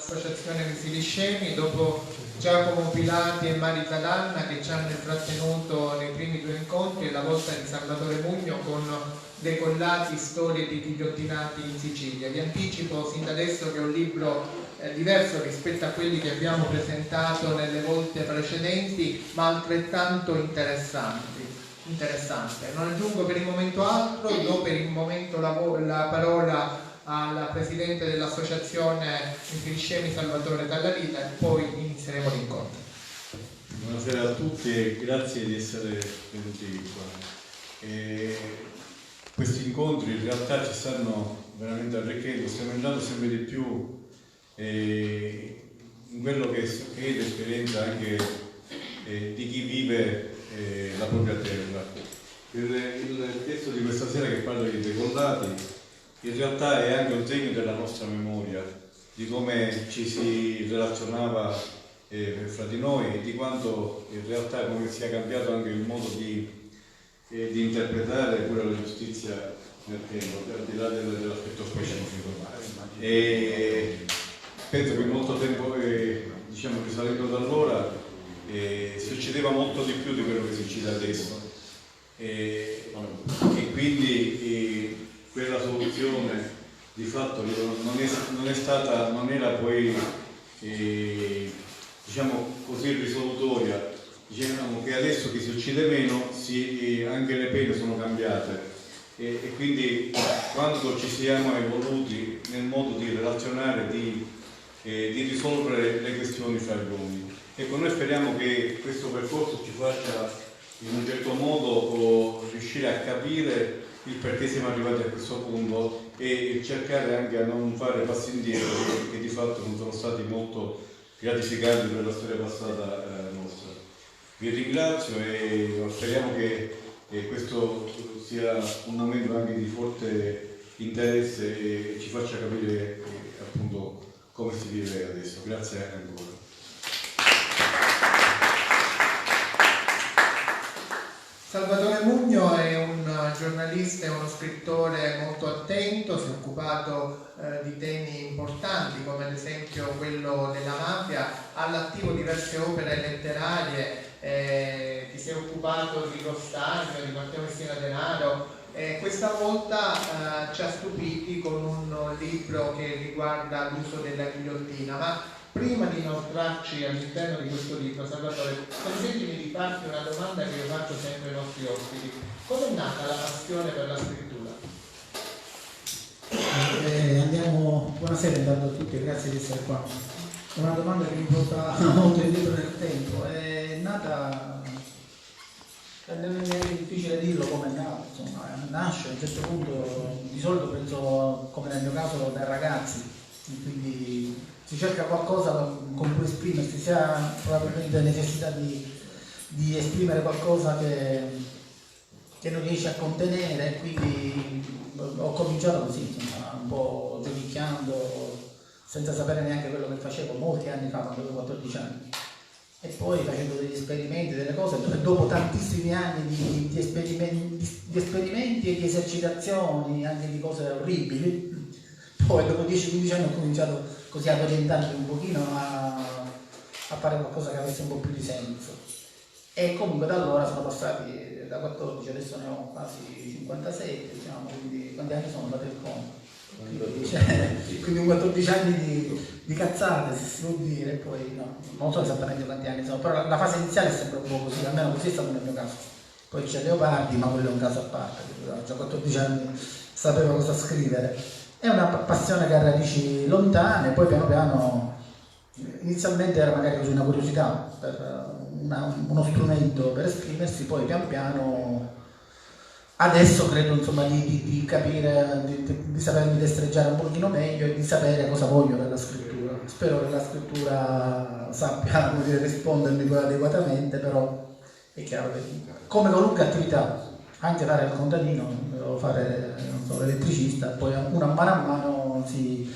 dell'Associazione Vesili Scemi, dopo Giacomo Pilati e Marita Lanna che ci hanno intrattenuto nei primi due incontri, e la volta di Salvatore Mugno con Decollati, storie di ghigliottinati in Sicilia. Vi anticipo sin da adesso che è un libro diverso rispetto a quelli che abbiamo presentato nelle volte precedenti, ma altrettanto interessante. Non aggiungo per il momento altro, do per il momento la parola al presidente dell'associazione Vesili Scemi, Salvatore Tallavita, e poi inizieremo l'incontro. Buonasera a tutti e grazie di essere venuti qua. Questi incontri in realtà ci stanno veramente arricchendo, stiamo entrando sempre di più in quello che è l'esperienza anche di chi vive la propria terra. Il testo di questa sera che parla di Decollati in realtà è anche un segno della nostra memoria, di come ci si relazionava fra di noi e di quanto in realtà come sia cambiato anche il modo di interpretare pure la giustizia nel tempo, al di là dell'aspetto specifico. E penso che molto tempo, diciamo risalendo da allora, succedeva molto di più di quello che succede adesso. E quindi quella soluzione di fatto non era poi diciamo così risolutoria. Diciamo che adesso che si uccide meno anche le pene sono cambiate e quindi quando ci siamo evoluti nel modo di relazionare, di risolvere le questioni fra gli uomini. Ecco, noi speriamo che questo percorso ci faccia in un certo modo riuscire a capire il perché siamo arrivati a questo punto e cercare anche a non fare passi indietro che di fatto non sono stati molto gratificanti per la storia passata nostra. Vi ringrazio e speriamo che questo sia un momento anche di forte interesse e ci faccia capire appunto come si vive adesso. Grazie ancora. Salvatore Mugno è un giornalista e uno scrittore molto attento, si è occupato di temi importanti come ad esempio quello della mafia, ha all'attivo diverse opere letterarie, si è occupato di Rostagno, di Matteo Messina Denaro. Questa volta ci ha stupiti con un libro che riguarda l'uso della ghigliottina, ma prima di inoltrarci all'interno di questo libro, Salvatore, consentimi di farti una domanda che io faccio sempre ai nostri ospiti. Come è nata la passione per la scrittura? Buonasera intanto a tutti e grazie di essere qua. È una domanda che mi porta molto indietro nel tempo. È nata, non è difficile dirlo come è nata, insomma, nasce a un certo punto, di solito penso come nel mio caso dai ragazzi, quindi si cerca qualcosa con cui esprimersi, si ha probabilmente necessità di esprimere qualcosa che non riesce a contenere, quindi ho cominciato così, insomma, un po' giochicchiando, senza sapere neanche quello che facevo, molti anni fa, quando avevo 14 anni. E poi facendo degli esperimenti, delle cose, e dopo tantissimi anni di esperimenti e di esercitazioni, anche di cose orribili, poi dopo 10-15 anni ho cominciato così ad orientarmi un pochino a fare qualcosa che avesse un po' più di senso. E comunque da allora sono passati, da 14, adesso ne ho quasi 57, diciamo, quindi quanti anni sono andati il conto? Quindi 14 anni di cazzate, si può dire, poi no, non so esattamente quanti anni sono, però la fase iniziale è sempre un po' così, almeno così è stato nel mio caso. Poi c'è Leopardi, ma quello è un caso a parte, già 14 anni sapevo cosa scrivere. È una passione che ha radici lontane, poi piano piano, inizialmente era magari così una curiosità, per uno strumento per esprimersi, poi piano piano, adesso credo insomma di capire, di sapermi destreggiare un pochino meglio e di sapere cosa voglio dalla scrittura. Spero che la scrittura sappia, come dire, rispondermi adeguatamente, però è chiaro che come qualunque attività, anche fare il contadino, devo fare, non so, l'elettricista, poi a mano si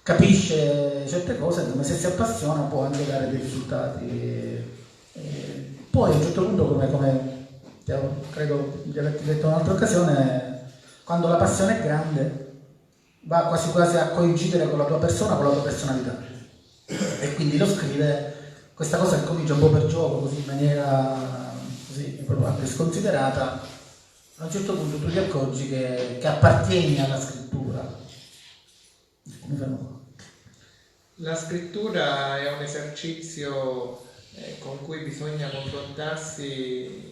capisce certe cose, come se si appassiona può anche dare dei risultati. Poi a un certo punto, come credo di averti detto in un'altra occasione, quando la passione è grande va quasi quasi a coincidere con la tua persona, con la tua personalità. quindi lo scrive, questa cosa che comincia un po' per gioco, così in maniera così proprio anche sconsiderata, a un certo punto tu ti accorgi che appartieni alla scrittura. Mi fermo qua. La scrittura è un esercizio con cui bisogna confrontarsi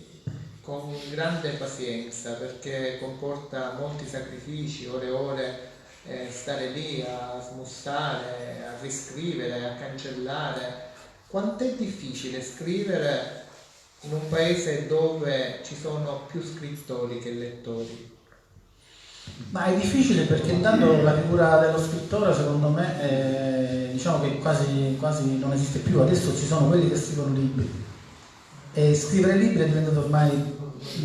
con grande pazienza, perché comporta molti sacrifici, ore e ore, stare lì a smussare, a riscrivere, a cancellare. Quant'è difficile scrivere in un paese dove ci sono più scrittori che lettori? Ma è difficile perché intanto la figura dello scrittore secondo me diciamo che quasi non esiste più, adesso ci sono quelli che scrivono libri e scrivere libri è diventato ormai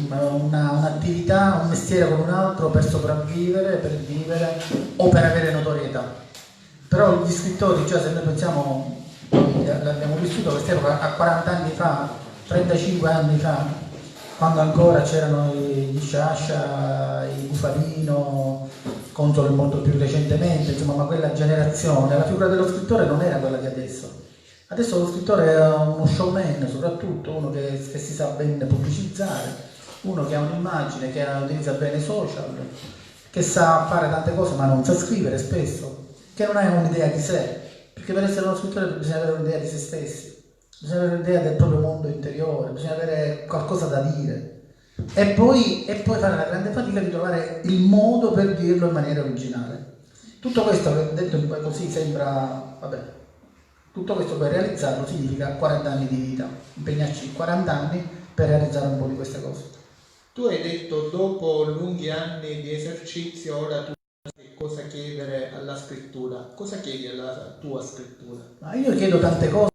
un'attività, un mestiere come un altro per sopravvivere, per vivere o per avere notorietà. Però gli scrittori, già se noi pensiamo, l'abbiamo vissuto quest'epoca a 40 anni fa, 35 anni fa, quando ancora c'erano gli Sciascia, i Bufalino, Console molto più recentemente, insomma, ma quella generazione, la figura dello scrittore non era quella di adesso. Adesso lo scrittore è uno showman, soprattutto uno che si sa ben pubblicizzare, uno che ha un'immagine, che utilizza bene i social, che sa fare tante cose ma non sa scrivere spesso, che non ha un'idea di sé, perché per essere uno scrittore bisogna avere un'idea di se stessi, bisogna avere un'idea del proprio mondo interiore, bisogna avere qualcosa da dire e poi fare la grande fatica di trovare il modo per dirlo in maniera originale. Tutto questo, detto così, sembra, vabbè, tutto questo per realizzarlo significa 40 anni di vita, impegnarci 40 anni per realizzare un po' di queste cose. Tu hai detto, dopo lunghi anni di esercizio, ora tu sai cosa chiedere alla scrittura. Cosa chiedi alla tua scrittura? Ma io chiedo tante cose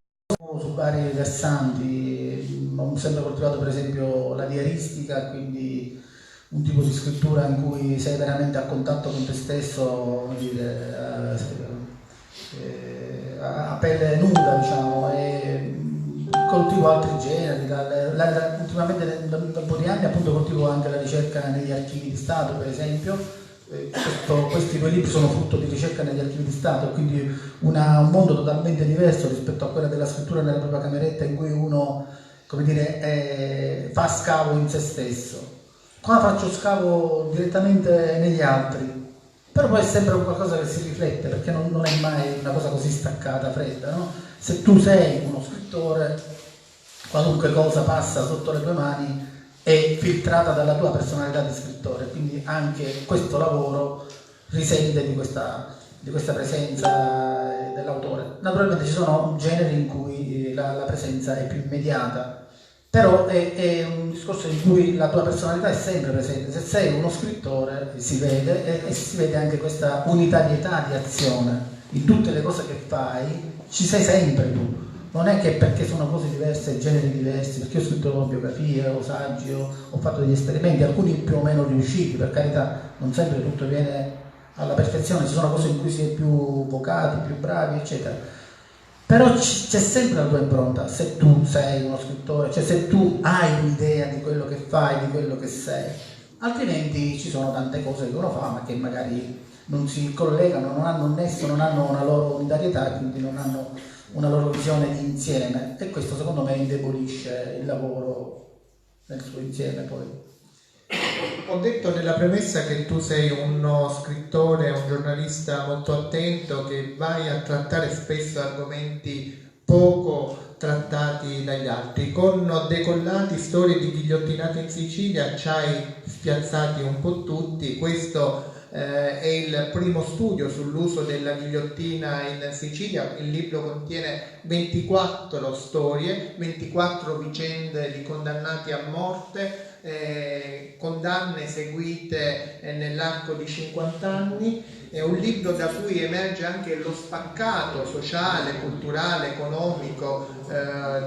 su vari versanti, ho sempre coltivato per esempio la diaristica, quindi un tipo di scrittura in cui sei veramente a contatto con te stesso, come dire, a pelle nuda, diciamo, e coltivo altri generi. Ultimamente da un po' di anni appunto coltivo anche la ricerca negli archivi di Stato, per esempio. Questi due libri sono frutto di ricerca negli archivi di Stato, quindi un mondo totalmente diverso rispetto a quella della scrittura nella propria cameretta, in cui uno, come dire, fa scavo in se stesso. Qua faccio scavo direttamente negli altri, però poi è sempre qualcosa che si riflette, perché non è mai una cosa così staccata, fredda, no? Se tu sei uno scrittore, qualunque cosa passa sotto le tue mani è filtrata dalla tua personalità di scrittore, quindi anche questo lavoro risente di questa presenza dell'autore. Naturalmente ci sono generi in cui la presenza è più immediata, però è un discorso in cui la tua personalità è sempre presente. Se sei uno scrittore si vede e si vede anche questa unitarietà di azione. In tutte le cose che fai ci sei sempre tu. Non è che perché sono cose diverse, generi diversi, perché io ho scritto biografie o saggi, ho fatto degli esperimenti, alcuni più o meno riusciti, per carità, non sempre tutto viene alla perfezione, ci sono cose in cui si è più vocati, più bravi, eccetera. Però c'è sempre la tua impronta, se tu sei uno scrittore, cioè se tu hai un'idea di quello che fai, di quello che sei. Altrimenti ci sono tante cose che uno fa, ma che magari non si collegano, non hanno un nesso, non hanno una loro unitarietà, quindi non hanno una loro visione di insieme, e questo secondo me indebolisce il lavoro nel suo insieme poi. Ho detto nella premessa che tu sei uno scrittore, un giornalista molto attento, che vai a trattare spesso argomenti poco trattati dagli altri. Con Decollati, storie di ghigliottinate in Sicilia, ci hai spiazzati un po' tutti. Questo è il primo studio sull'uso della ghigliottina in Sicilia. Il libro contiene 24 storie, 24 vicende di condannati a morte, condanne eseguite nell'arco di 50 anni. È un libro da cui emerge anche lo spaccato sociale, culturale, economico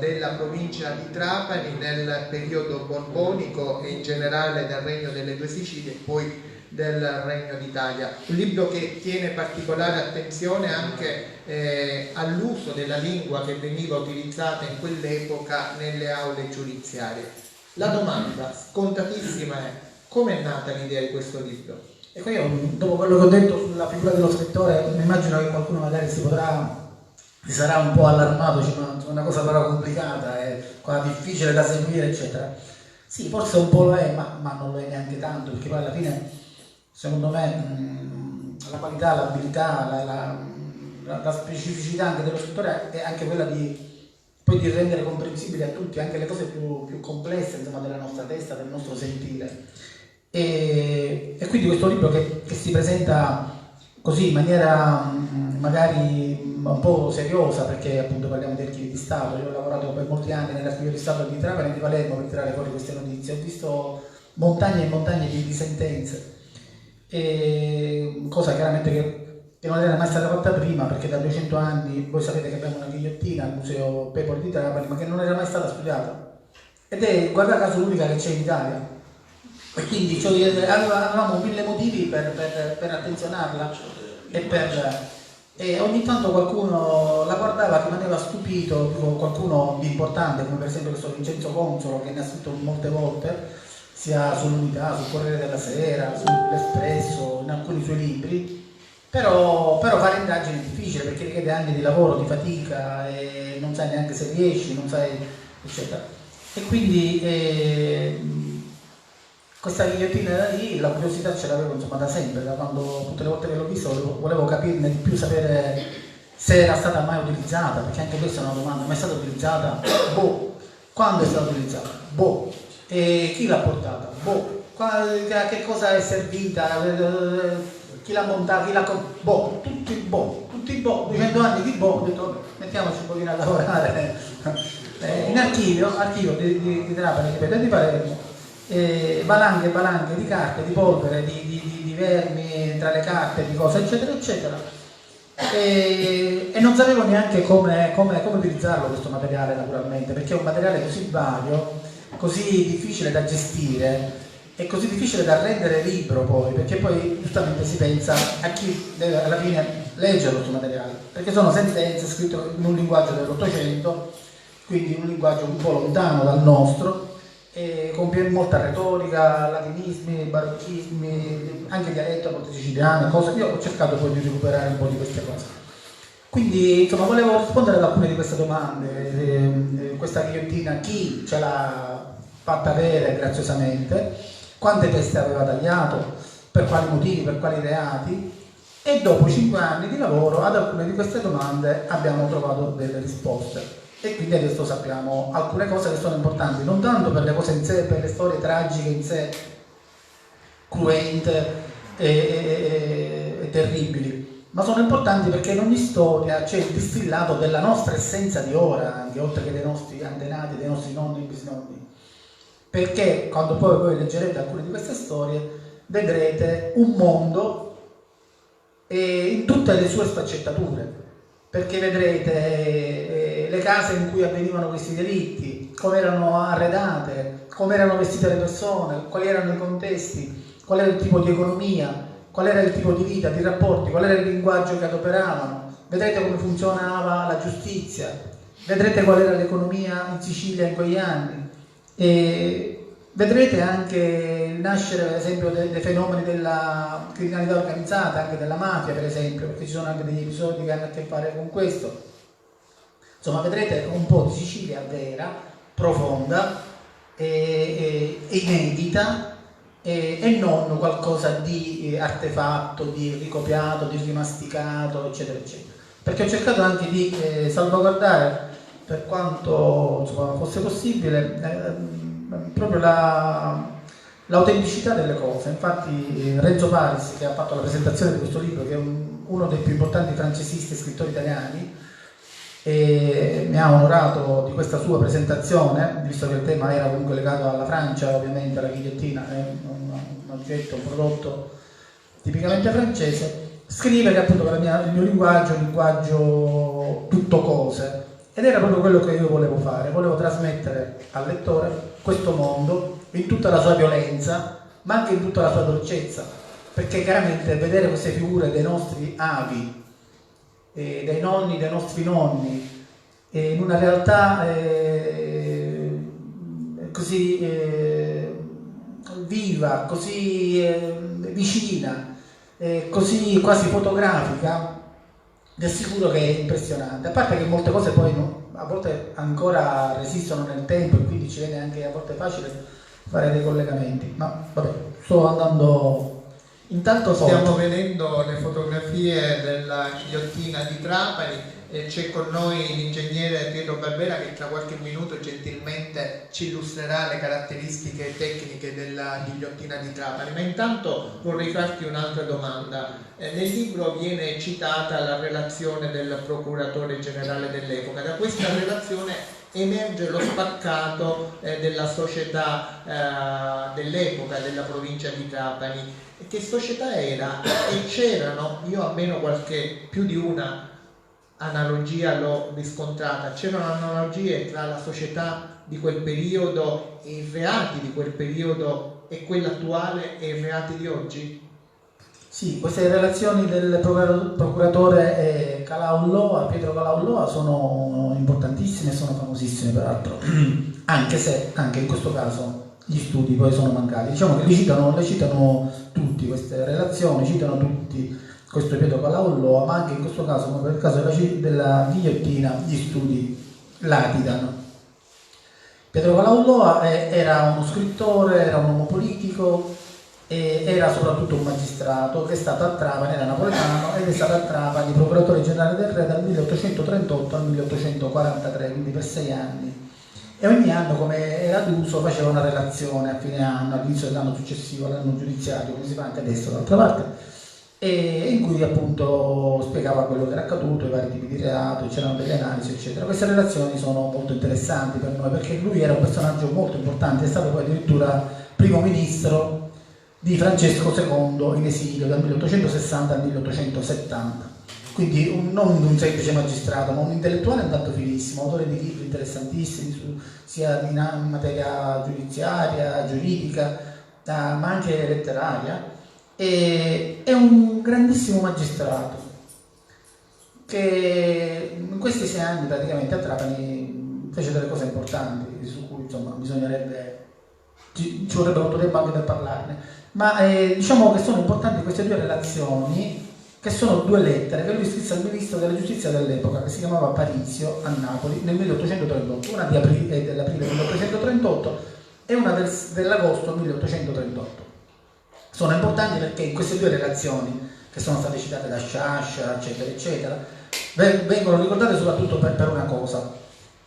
della provincia di Trapani nel periodo borbonico e in generale del Regno delle Due Sicilie e poi del Regno d'Italia. Un libro che tiene particolare attenzione anche all'uso della lingua che veniva utilizzata in quell'epoca nelle aule giudiziarie. La domanda scontatissima è: come è nata l'idea di questo libro? Ecco, io dopo quello che ho detto sulla figura dello scrittore, mi immagino che qualcuno magari si potrà si sarà un po' allarmato, dice, ma è una cosa però complicata, è qua difficile da seguire, eccetera. Sì, forse un po' lo è, ma non lo è neanche tanto, perché poi alla fine, secondo me, la qualità, l'abilità, la specificità anche dello scrittore è anche quella di poi di rendere comprensibili a tutti anche le cose più complesse, insomma, della nostra testa, del nostro sentire. E quindi questo libro che si presenta così in maniera magari un po' seriosa, perché appunto parliamo di archivi di Stato. Io ho lavorato per molti anni nell'archivio di Stato di Trapani e di Palermo per tirare fuori queste notizie, ho visto montagne e montagne di sentenze, e cosa chiaramente che non era mai stata fatta prima, perché da 200 anni voi sapete che abbiamo una ghigliottina al Museo Pepoli di Trapani, ma che non era mai stata studiata, ed è guarda caso l'unica che c'è in Italia. E quindi avevamo mille motivi per attenzionarla e ogni tanto qualcuno la guardava, rimaneva stupito, qualcuno di importante come per esempio questo Vincenzo Consolo, che ne ha scritto molte volte sia sull'Unità, sul Corriere della Sera, sull'Espresso, in alcuni suoi libri, però fare indagini è difficile perché richiede anni di lavoro, di fatica, e non sai neanche se riesci, non sai, eccetera. E quindi questa ghigliottina lì, la curiosità ce l'avevo insomma da sempre, da quando tutte le volte che l'ho vista volevo capirne di più, sapere se era stata mai utilizzata, perché anche questa è una domanda: mai stata utilizzata? Boh. Quando è stata utilizzata? Boh. E chi l'ha portata? Boh. A che cosa è servita? Chi l'ha montata? Boh, tutti boh, 200 anni di boh, ho detto vabbè, mettiamoci un pochino a lavorare. In archivio di Trapani, ripeto, e di Palermo. Valanghe e valanghe di carte, di polvere, di vermi tra le carte, di cose eccetera eccetera, e non sapevo neanche come utilizzarlo questo materiale, naturalmente, perché è un materiale così vario, così difficile da gestire e così difficile da rendere libro poi, perché poi giustamente si pensa a chi deve alla fine leggere questo materiale, perché sono sentenze scritte in un linguaggio dell'800, quindi un linguaggio un po' lontano dal nostro, con molta retorica, latinismi, barocchismi, anche dialetto a volte siciliano, cose. Io ho cercato poi di recuperare un po' di queste cose. Quindi insomma volevo rispondere ad alcune di queste domande. Questa ghigliottina chi ce l'ha fatta avere graziosamente, quante teste aveva tagliato, per quali motivi, per quali reati, e dopo 5 anni di lavoro ad alcune di queste domande abbiamo trovato delle risposte. E quindi adesso sappiamo alcune cose che sono importanti, non tanto per le cose in sé, per le storie tragiche in sé, cruente e terribili, ma sono importanti perché in ogni storia c'è il distillato della nostra essenza di ora, anche oltre che dei nostri antenati, dei nostri nonni e bisnonni. Perché quando poi voi leggerete alcune di queste storie, vedrete un mondo in tutte le sue sfaccettature, perché vedrete le case in cui avvenivano questi delitti, come erano arredate, come erano vestite le persone, quali erano i contesti, qual era il tipo di economia, qual era il tipo di vita, di rapporti, qual era il linguaggio che adoperavano, vedrete come funzionava la giustizia, vedrete qual era l'economia in Sicilia in quegli anni, e vedrete anche il nascere per esempio dei fenomeni della criminalità organizzata, anche della mafia per esempio, perché ci sono anche degli episodi che hanno a che fare con questo. Insomma, vedrete un po' di Sicilia vera, profonda e inedita, e non qualcosa di artefatto, di ricopiato, di rimasticato, eccetera, eccetera. Perché ho cercato anche di salvaguardare, per quanto insomma, fosse possibile, proprio l'autenticità delle cose. Infatti Renzo Paris, che ha fatto la presentazione di questo libro, che è uno dei più importanti francesisti e scrittori italiani, e mi ha onorato di questa sua presentazione, visto che il tema era comunque legato alla Francia, ovviamente la ghigliottina è un oggetto, un prodotto tipicamente francese. Scrive che appunto il mio linguaggio è un linguaggio tutto cose, ed era proprio quello che io volevo fare, volevo trasmettere al lettore questo mondo in tutta la sua violenza, ma anche in tutta la sua dolcezza, perché chiaramente vedere queste figure dei nostri avi, dei nonni, dei nostri nonni, in una realtà così viva, così vicina, così quasi fotografica, vi assicuro che è impressionante, a parte che molte cose poi a volte ancora resistono nel tempo e quindi ci viene anche a volte facile fare dei collegamenti, ma vabbè, sto andando intanto Stiamo vedendo le fotografie della ghigliottina di Trapani e c'è con noi l'ingegnere Pietro Barbera che tra qualche minuto gentilmente ci illustrerà le caratteristiche tecniche della ghigliottina di Trapani. Ma intanto vorrei farti un'altra domanda. Nel libro viene citata la relazione del procuratore generale dell'epoca. Da questa relazione emerge lo spaccato della società dell'epoca della provincia di Trapani. Che società era? E c'erano, io almeno più di una analogia l'ho riscontrata, c'erano analogie tra la società di quel periodo e i reati di quel periodo e quella attuale e i reati di oggi? Sì, queste relazioni del procuratore Pietro Calaulloa sono importantissime e sono famosissime peraltro, anche se anche in questo caso gli studi poi sono mancati. Diciamo che le citano tutti queste relazioni, citano tutti questo Pietro Calaulloa, ma anche in questo caso, come per il caso della ghigliottina, gli studi latitano. Pietro Calaulloa era uno scrittore, era un uomo politico, e era soprattutto un magistrato che è stato a Trapani, era napoletano ed è stato a Trapani procuratore generale del re dal 1838 al 1843, quindi per 6 anni. E ogni anno, come era d'uso, faceva una relazione a fine anno, all'inizio dell'anno successivo, all'anno giudiziario, come si fa anche adesso d'altra parte, e in cui appunto spiegava quello che era accaduto, i vari tipi di reato, c'erano delle analisi, eccetera. Queste relazioni sono molto interessanti per noi perché lui era un personaggio molto importante, è stato poi addirittura primo ministro di Francesco II in esilio dal 1860 al 1870. Quindi non un semplice magistrato, ma un intellettuale andato finissimo, autore di libri interessantissimi, sia in materia giudiziaria, giuridica, ma anche letteraria. E è un grandissimo magistrato che in questi 6 anni praticamente a Trapani fece delle cose importanti su cui insomma ci vorrebbe molto tempo anche per parlarne, ma diciamo che sono importanti queste 2 relazioni, che sono 2 lettere che lui scrisse al ministro della giustizia dell'epoca, che si chiamava Parizio, a Napoli nel 1838, una dell'aprile 1838 e una dell'agosto 1838. Sono importanti perché in queste 2 relazioni, che sono state citate da Sciascia, eccetera, eccetera, vengono ricordate soprattutto per una cosa,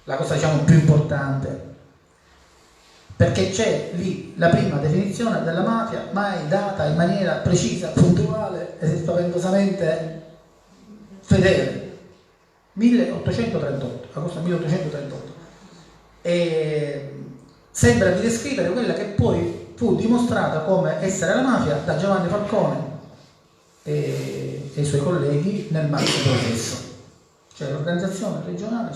la cosa diciamo più importante, perché c'è lì la prima definizione della mafia, mai data in maniera precisa, puntuale e spaventosamente fedele. 1838, agosto 1838. E sembra di descrivere quella che poi fu dimostrata come essere la mafia da Giovanni Falcone e i suoi colleghi nel maxi processo. Cioè l'organizzazione regionale,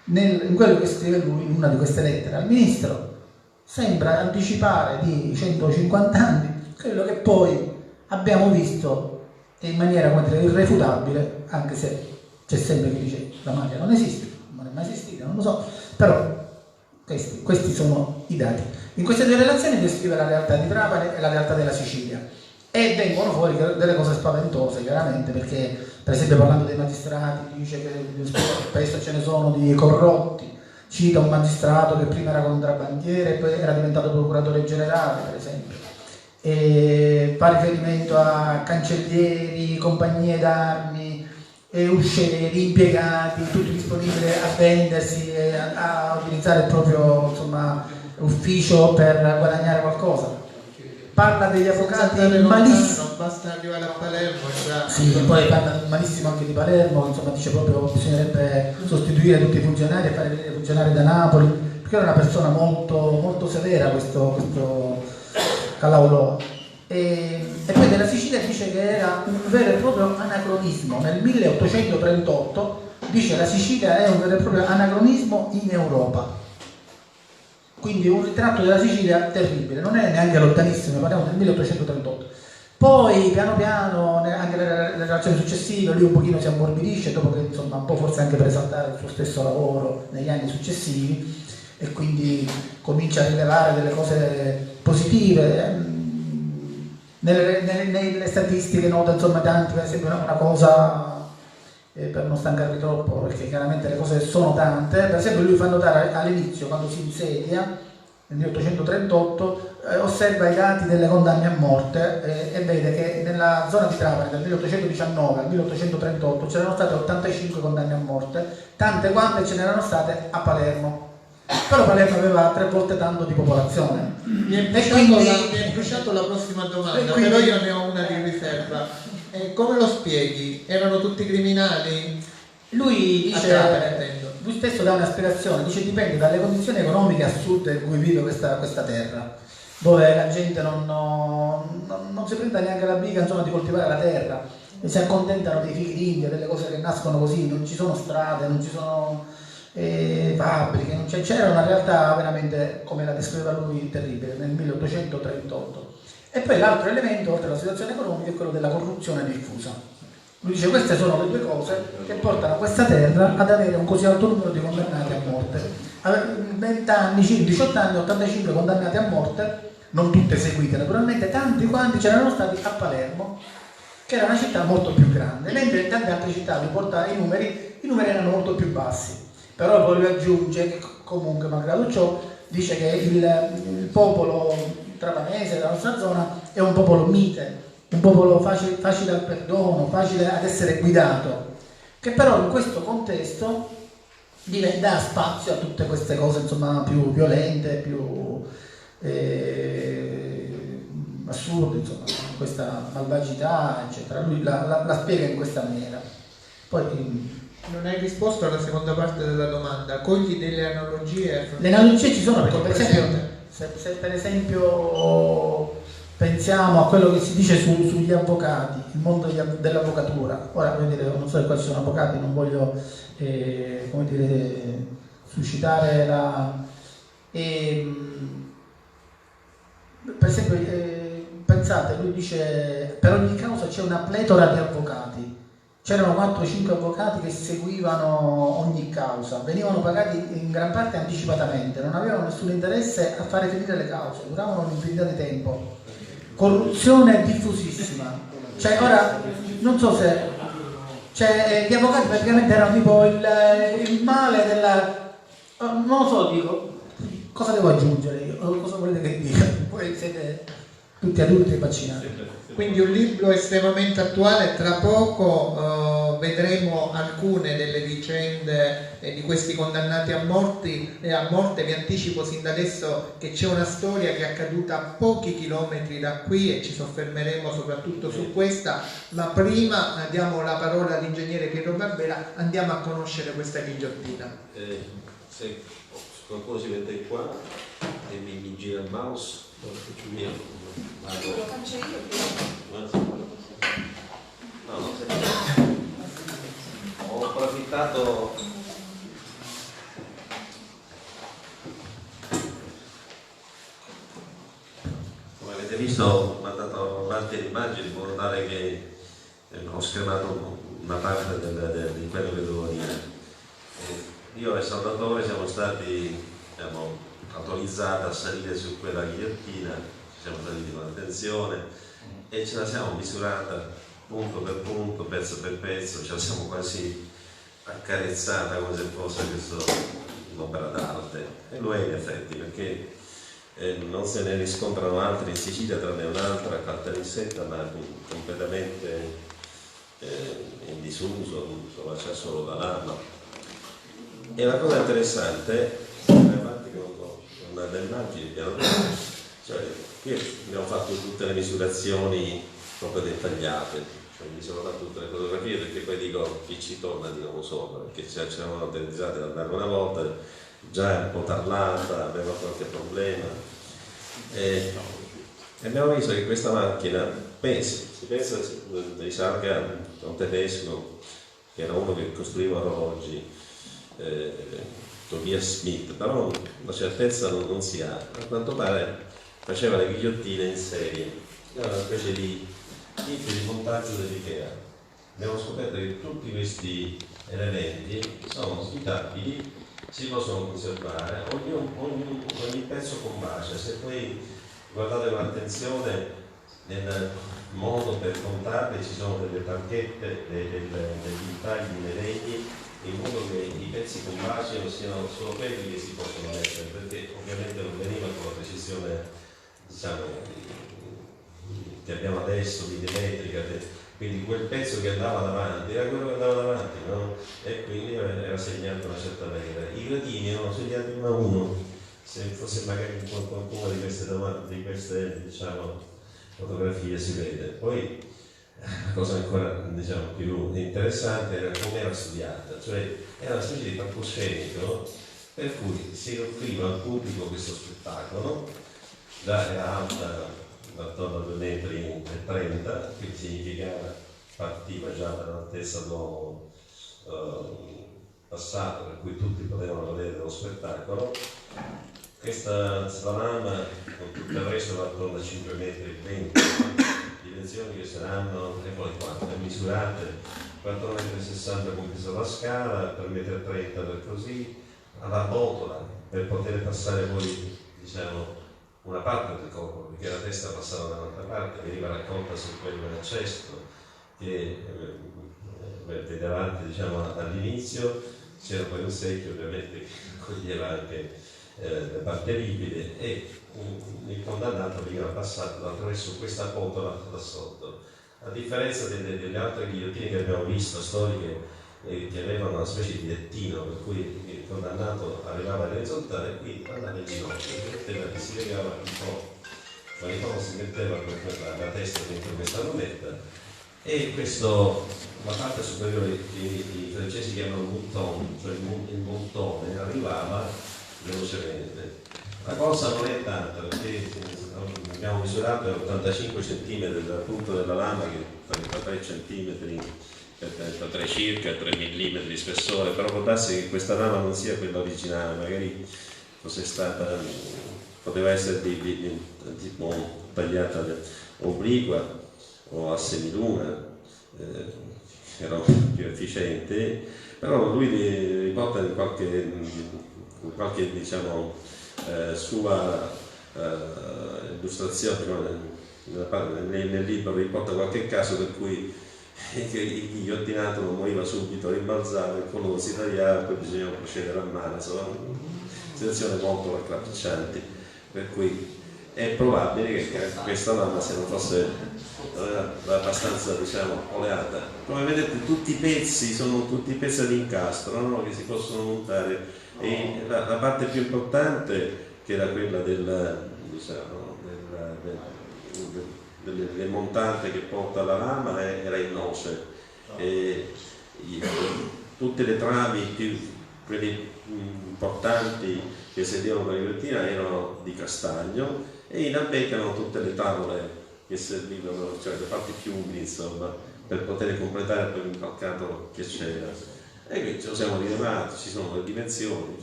in quello che scrive lui in una di queste lettere al ministro, sembra anticipare di 150 anni quello che poi abbiamo visto in maniera irrefutabile, anche se c'è sempre chi dice la mafia non esiste, non è mai esistita, non lo so, però questi sono i dati. In queste 2 relazioni descrive la realtà di Trapani e la realtà della Sicilia e vengono fuori delle cose spaventose chiaramente, perché per esempio parlando dei magistrati dice che spesso ce ne sono di corrotti, cita un magistrato che prima era contrabbandiere e poi era diventato procuratore generale, per esempio, e fa riferimento a cancellieri, compagnie d'armi, uscieri, impiegati, tutti disponibili a vendersi e a utilizzare il proprio ufficio per guadagnare qualcosa. Parla degli avvocati malissimo. Basta arrivare a Palermo già. Sì, poi parla malissimo anche di Palermo, insomma dice proprio che bisognerebbe sostituire tutti i funzionari e fare venire i funzionari da Napoli, perché era una persona molto, molto severa questo Calaulloa. E poi della Sicilia dice che era un vero e proprio anacronismo. Nel 1838 dice che la Sicilia è un vero e proprio anacronismo in Europa. Quindi un ritratto della Sicilia terribile, non è neanche lontanissimo, parliamo del 1838. Poi piano piano, anche le relazioni successive, lui un pochino si ammorbidisce, dopo che insomma un po' forse anche per esaltare il suo stesso lavoro negli anni successivi, e quindi comincia a rilevare delle cose positive. Nelle statistiche nota insomma tanti, per esempio una cosa per non stancarvi troppo, perché chiaramente le cose sono tante. Per esempio lui fa notare all'inizio, quando si insedia, nel 1838, osserva i dati delle condanne a morte e vede che nella zona di Trapani dal 1819 al 1838 c'erano state 85 condanne a morte, tante quante ce n'erano state a Palermo. Però Palermo aveva 3 volte tanto di popolazione. Mi è bruciato la prossima domanda, quindi- però io ne ho una di riserva. Come lo spieghi? Erano tutti criminali? Lui A Trapani, dice, intendo. lui stesso dà una spiegazione, dice dipende dalle condizioni economiche assurde in cui vive questa terra, dove la gente non si prende neanche la briga, insomma, di coltivare la terra, e si accontentano dei fichi d'India, delle cose che nascono così, non ci sono strade, non ci sono fabbriche, c'era una realtà veramente, come la descriveva lui, terribile nel 1838. E poi l'altro elemento, oltre alla situazione economica, è quello della corruzione diffusa. Lui dice queste sono le 2 cose che portano questa terra ad avere un così alto numero di condannati a morte. 20 anni, 18 anni, 85 condannati a morte, non tutte eseguite naturalmente, tanti quanti c'erano stati a Palermo, che era una città molto più grande, mentre in tante altre città lui porta i numeri erano molto più bassi. Però poi lui aggiunge che comunque, malgrado ciò, dice che il popolo trapanese della nostra zona è un popolo mite, un popolo facile al perdono, facile ad essere guidato, che però in questo contesto dà spazio a tutte queste cose, insomma, più violente, più assurde, insomma, questa malvagità, eccetera. Lui la spiega in questa maniera. Poi Non hai risposto alla seconda parte della domanda. Cogli delle analogie? le analogie ci sono, perché per esempio, Presente. se per esempio pensiamo a quello che si dice sugli avvocati, il mondo dell'avvocatura. Ora, come dire, non so se qua ci sono avvocati, non voglio come dire, suscitare per esempio, pensate, lui dice per ogni causa c'è una pletora di avvocati. C'erano 4-5 avvocati che seguivano ogni causa, venivano pagati in gran parte anticipatamente, non avevano nessun interesse a fare finire le cause, duravano un'infinità di tempo. Corruzione diffusissima. Cioè, ora, non so se... Cioè, gli avvocati praticamente erano tipo il male della... non lo so, dico, cosa devo aggiungere io? Cosa volete che dica? Voi siete tutti adulti e vaccinati. Quindi un libro estremamente attuale. Tra poco vedremo alcune delle vicende di questi condannati a morte. Vi anticipo sin da adesso che c'è una storia che è accaduta a pochi chilometri da qui e ci soffermeremo soprattutto su questa, ma prima diamo la parola all'ingegnere Pietro Barbera, andiamo a conoscere questa ghigliottina. Se qualcuno si mette qua e mi gira il mouse, io vado. Lo faccio io. No, ho approfittato. Come avete visto, ho mandato avanti le immagini in modo tale che ho schermato una parte di quello che devo dire. Io e Salvatore siamo stati autorizzati a salire su quella ghigliottina, siamo saliti con attenzione e ce la siamo misurata punto per punto, pezzo per pezzo, ce la siamo quasi accarezzata come se fosse un'opera d'arte, e lo è in effetti, perché non se ne riscontrano altri in Sicilia tranne un'altra a Caltanissetta, ma completamente in disuso, insomma c'è solo da là. E la cosa interessante, infatti con delle immagini piano piano, cioè qui abbiamo fatto tutte le misurazioni proprio dettagliate, cioè mi sono fatto tutte le fotografie, perché poi dico chi ci torna di nuovo sopra, perché ci eravamo autorizzati ad andare una volta, già è un po' tarlata, aveva qualche problema e abbiamo visto che questa macchina si pensa risarga a un tedesco che era uno che costruiva orologi, Tobias Smith, però la certezza non si ha. A quanto pare faceva le ghigliottine in serie, era una specie di kit di montaggio dell'Ikea. Abbiamo scoperto che tutti questi elementi sono svitabili, si possono conservare, ogni pezzo combacia. Se poi guardate con attenzione modo per contarle, ci sono delle targhette, degli intagli nei legni, in modo che i pezzi combaciano siano solo quelli che si possono mettere, perché ovviamente non veniva con la precisione, diciamo, che abbiamo adesso, millimetrica, quindi quel pezzo che andava davanti era quello che andava davanti, no? E quindi era segnato una certa maniera. I gradini erano segnati uno a uno, se fosse magari qualcuna di queste diciamo, fotografie si vede. Poi la cosa ancora diciamo, più interessante era come era studiata, cioè era una specie di palcoscenico per cui si offriva al pubblico questo spettacolo, già era alta attorno a 2,30 metri, quindi significava partiva già dall'altezza d'uomo passato, per cui tutti potevano vedere lo spettacolo. Questa slalama con tutto il resto va attorno a 5,20 metri, dimensioni che saranno, eccole qua, misurate 4,60 metri compresa la scala, per 1,30 metri per così, alla botola, per poter passare poi, diciamo, una parte del corpo, perché la testa passava da un'altra parte, veniva raccolta su quel cesto che vedevate diciamo, all'inizio, c'era poi un secchio ovviamente che coglieva anche le parti ripide e il condannato veniva passato attraverso questa botola da sotto. A differenza delle altre ghigliottine che abbiamo visto, storiche, che avevano una specie di lettino per cui il condannato arrivava all'orizzontale, qui andava in ginocchio, si legava un po', ma il si metteva con la testa dentro questa lunetta e questo, la parte superiore i francesi chiamano mouton, cioè il montone, arrivava velocemente. La cosa non è tanta perché abbiamo misurato 85 cm dal punto della lama, che 33 cm, 33 circa, 3 mm di spessore, però può darsi che questa lama non sia quella originale, magari fosse stata, poteva essere tipo tagliata obliqua o a semiluna, era più efficiente, però lui riporta in qualche diciamo, sua illustrazione nel libro riporta qualche caso per cui il ghigliottinato non moriva subito, rimbalzava, il colore si tagliava, poi bisognava procedere a mano, insomma, situazioni molto raccapriccianti, per cui è probabile che questa lama, se non fosse abbastanza diciamo oleata, come vedete tutti i pezzi sono tutti pezzi ad incastro, no? Che si possono montare, e la parte più importante, che era quella del montante che porta la lama, era in noce, e tutte le travi quelle importanti che sedevano la ghigliottina erano di castagno, e in albecca erano tutte le tavole che servivano, cioè le parti più umili insomma, per poter completare poi l'impalcato che c'era. E qui ce lo siamo rilevati, ci sono le dimensioni,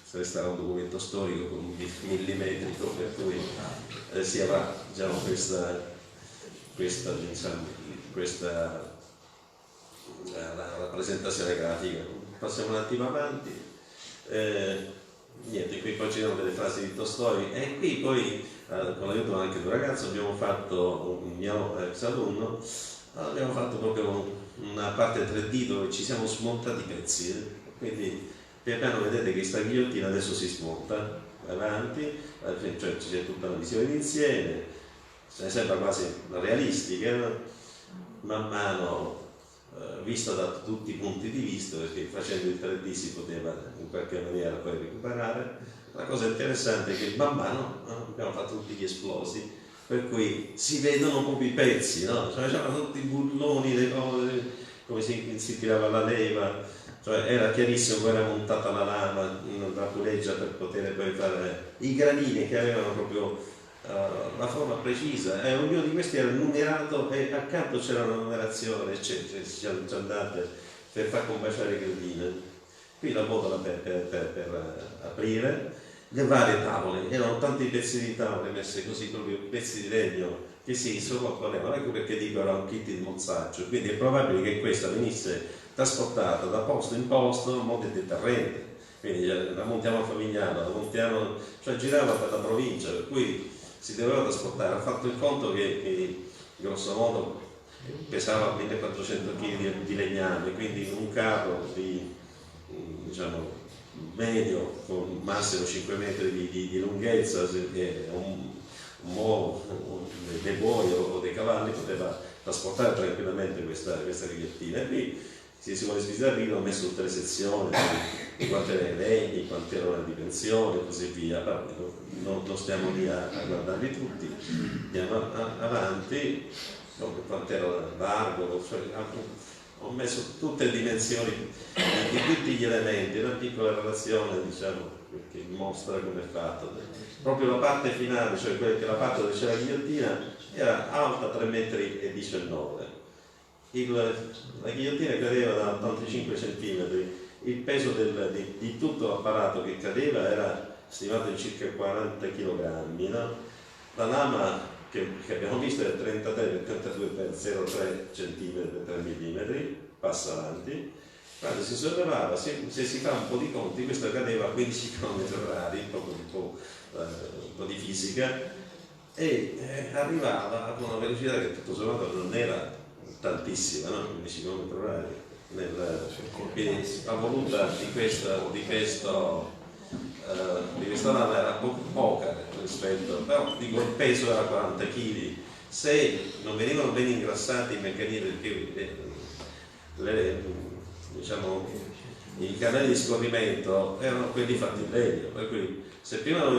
se sarà un documento storico con un millimetrico, per cui si avrà diciamo, questa la rappresentazione grafica. Passiamo un attimo avanti. Niente, qui poi ci sono delle frasi di Tolstoi, e qui poi con l'aiuto anche di un ragazzo abbiamo fatto, un mio ex alunno, abbiamo fatto proprio una parte 3D dove ci siamo smontati i pezzi, quindi pian piano vedete che questa ghigliottina adesso si smonta avanti, cioè c'è tutta una visione d'insieme, se ne sembra quasi realistica, man mano vista da tutti i punti di vista, perché facendo il 3D si poteva in qualche maniera poi recuperare. La cosa interessante è che man mano abbiamo fatto tutti gli esplosi, per cui si vedono proprio i pezzi, no? Cioè, c'erano tutti i bulloni, le cose, come si tirava la leva, cioè era chiarissimo come era montata la lama, la puleggia per poter poi fare i granini che avevano proprio la forma precisa, e ognuno di questi era numerato e accanto c'era una numerazione, eccetera, ci andate per far combaciare i gradini. Qui la botola per aprire, le varie tavole, erano tanti pezzi di tavole messe così, proprio pezzi di legno che si sovrapponevano, ecco perché dico era un kit di mozzaggio, quindi è probabile che questa venisse trasportata da posto in posto in modo deterrente, quindi la montiamo a Favignano, la montiamo, cioè girava per la provincia, per cui si doveva trasportare. Ha fatto il conto che grosso modo pesava 1400 kg di legname, quindi un carro di diciamo medio con massimo 5 metri di lunghezza, dei buoi o dei cavalli poteva trasportare tranquillamente questa ghigliottina. E qui si vuole sbizzarrire, ho messo tutte le sezioni di quanti erano i legni, quanti erano le dimensioni e così via. Non stiamo lì a guardarli tutti, andiamo avanti, quanto era largo, ho messo tutte le dimensioni di tutti gli elementi, una piccola relazione, diciamo, che mostra come è fatto. Proprio la parte finale, cioè la parte dove c'è la ghigliottina, era alta 3,19 m. La ghigliottina cadeva da 85 cm, il peso di tutto l'apparato che cadeva era stimato in circa 40 kg. No? La lama che abbiamo visto è 33-32,03 cm, 3 mm, passa avanti. Quando si sollevava, se si fa un po' di conti, questo cadeva a 15 km/h, un po' di fisica, e arrivava ad una velocità che tutto sommato non era tantissima, no? 15 km/h. Quindi la voluta di questa lama era poca rispetto, però dico, il peso era 40 kg. Se non venivano ben ingrassati i meccanismi, diciamo, i canali di scorrimento erano quelli fatti in legno, per cui se prima non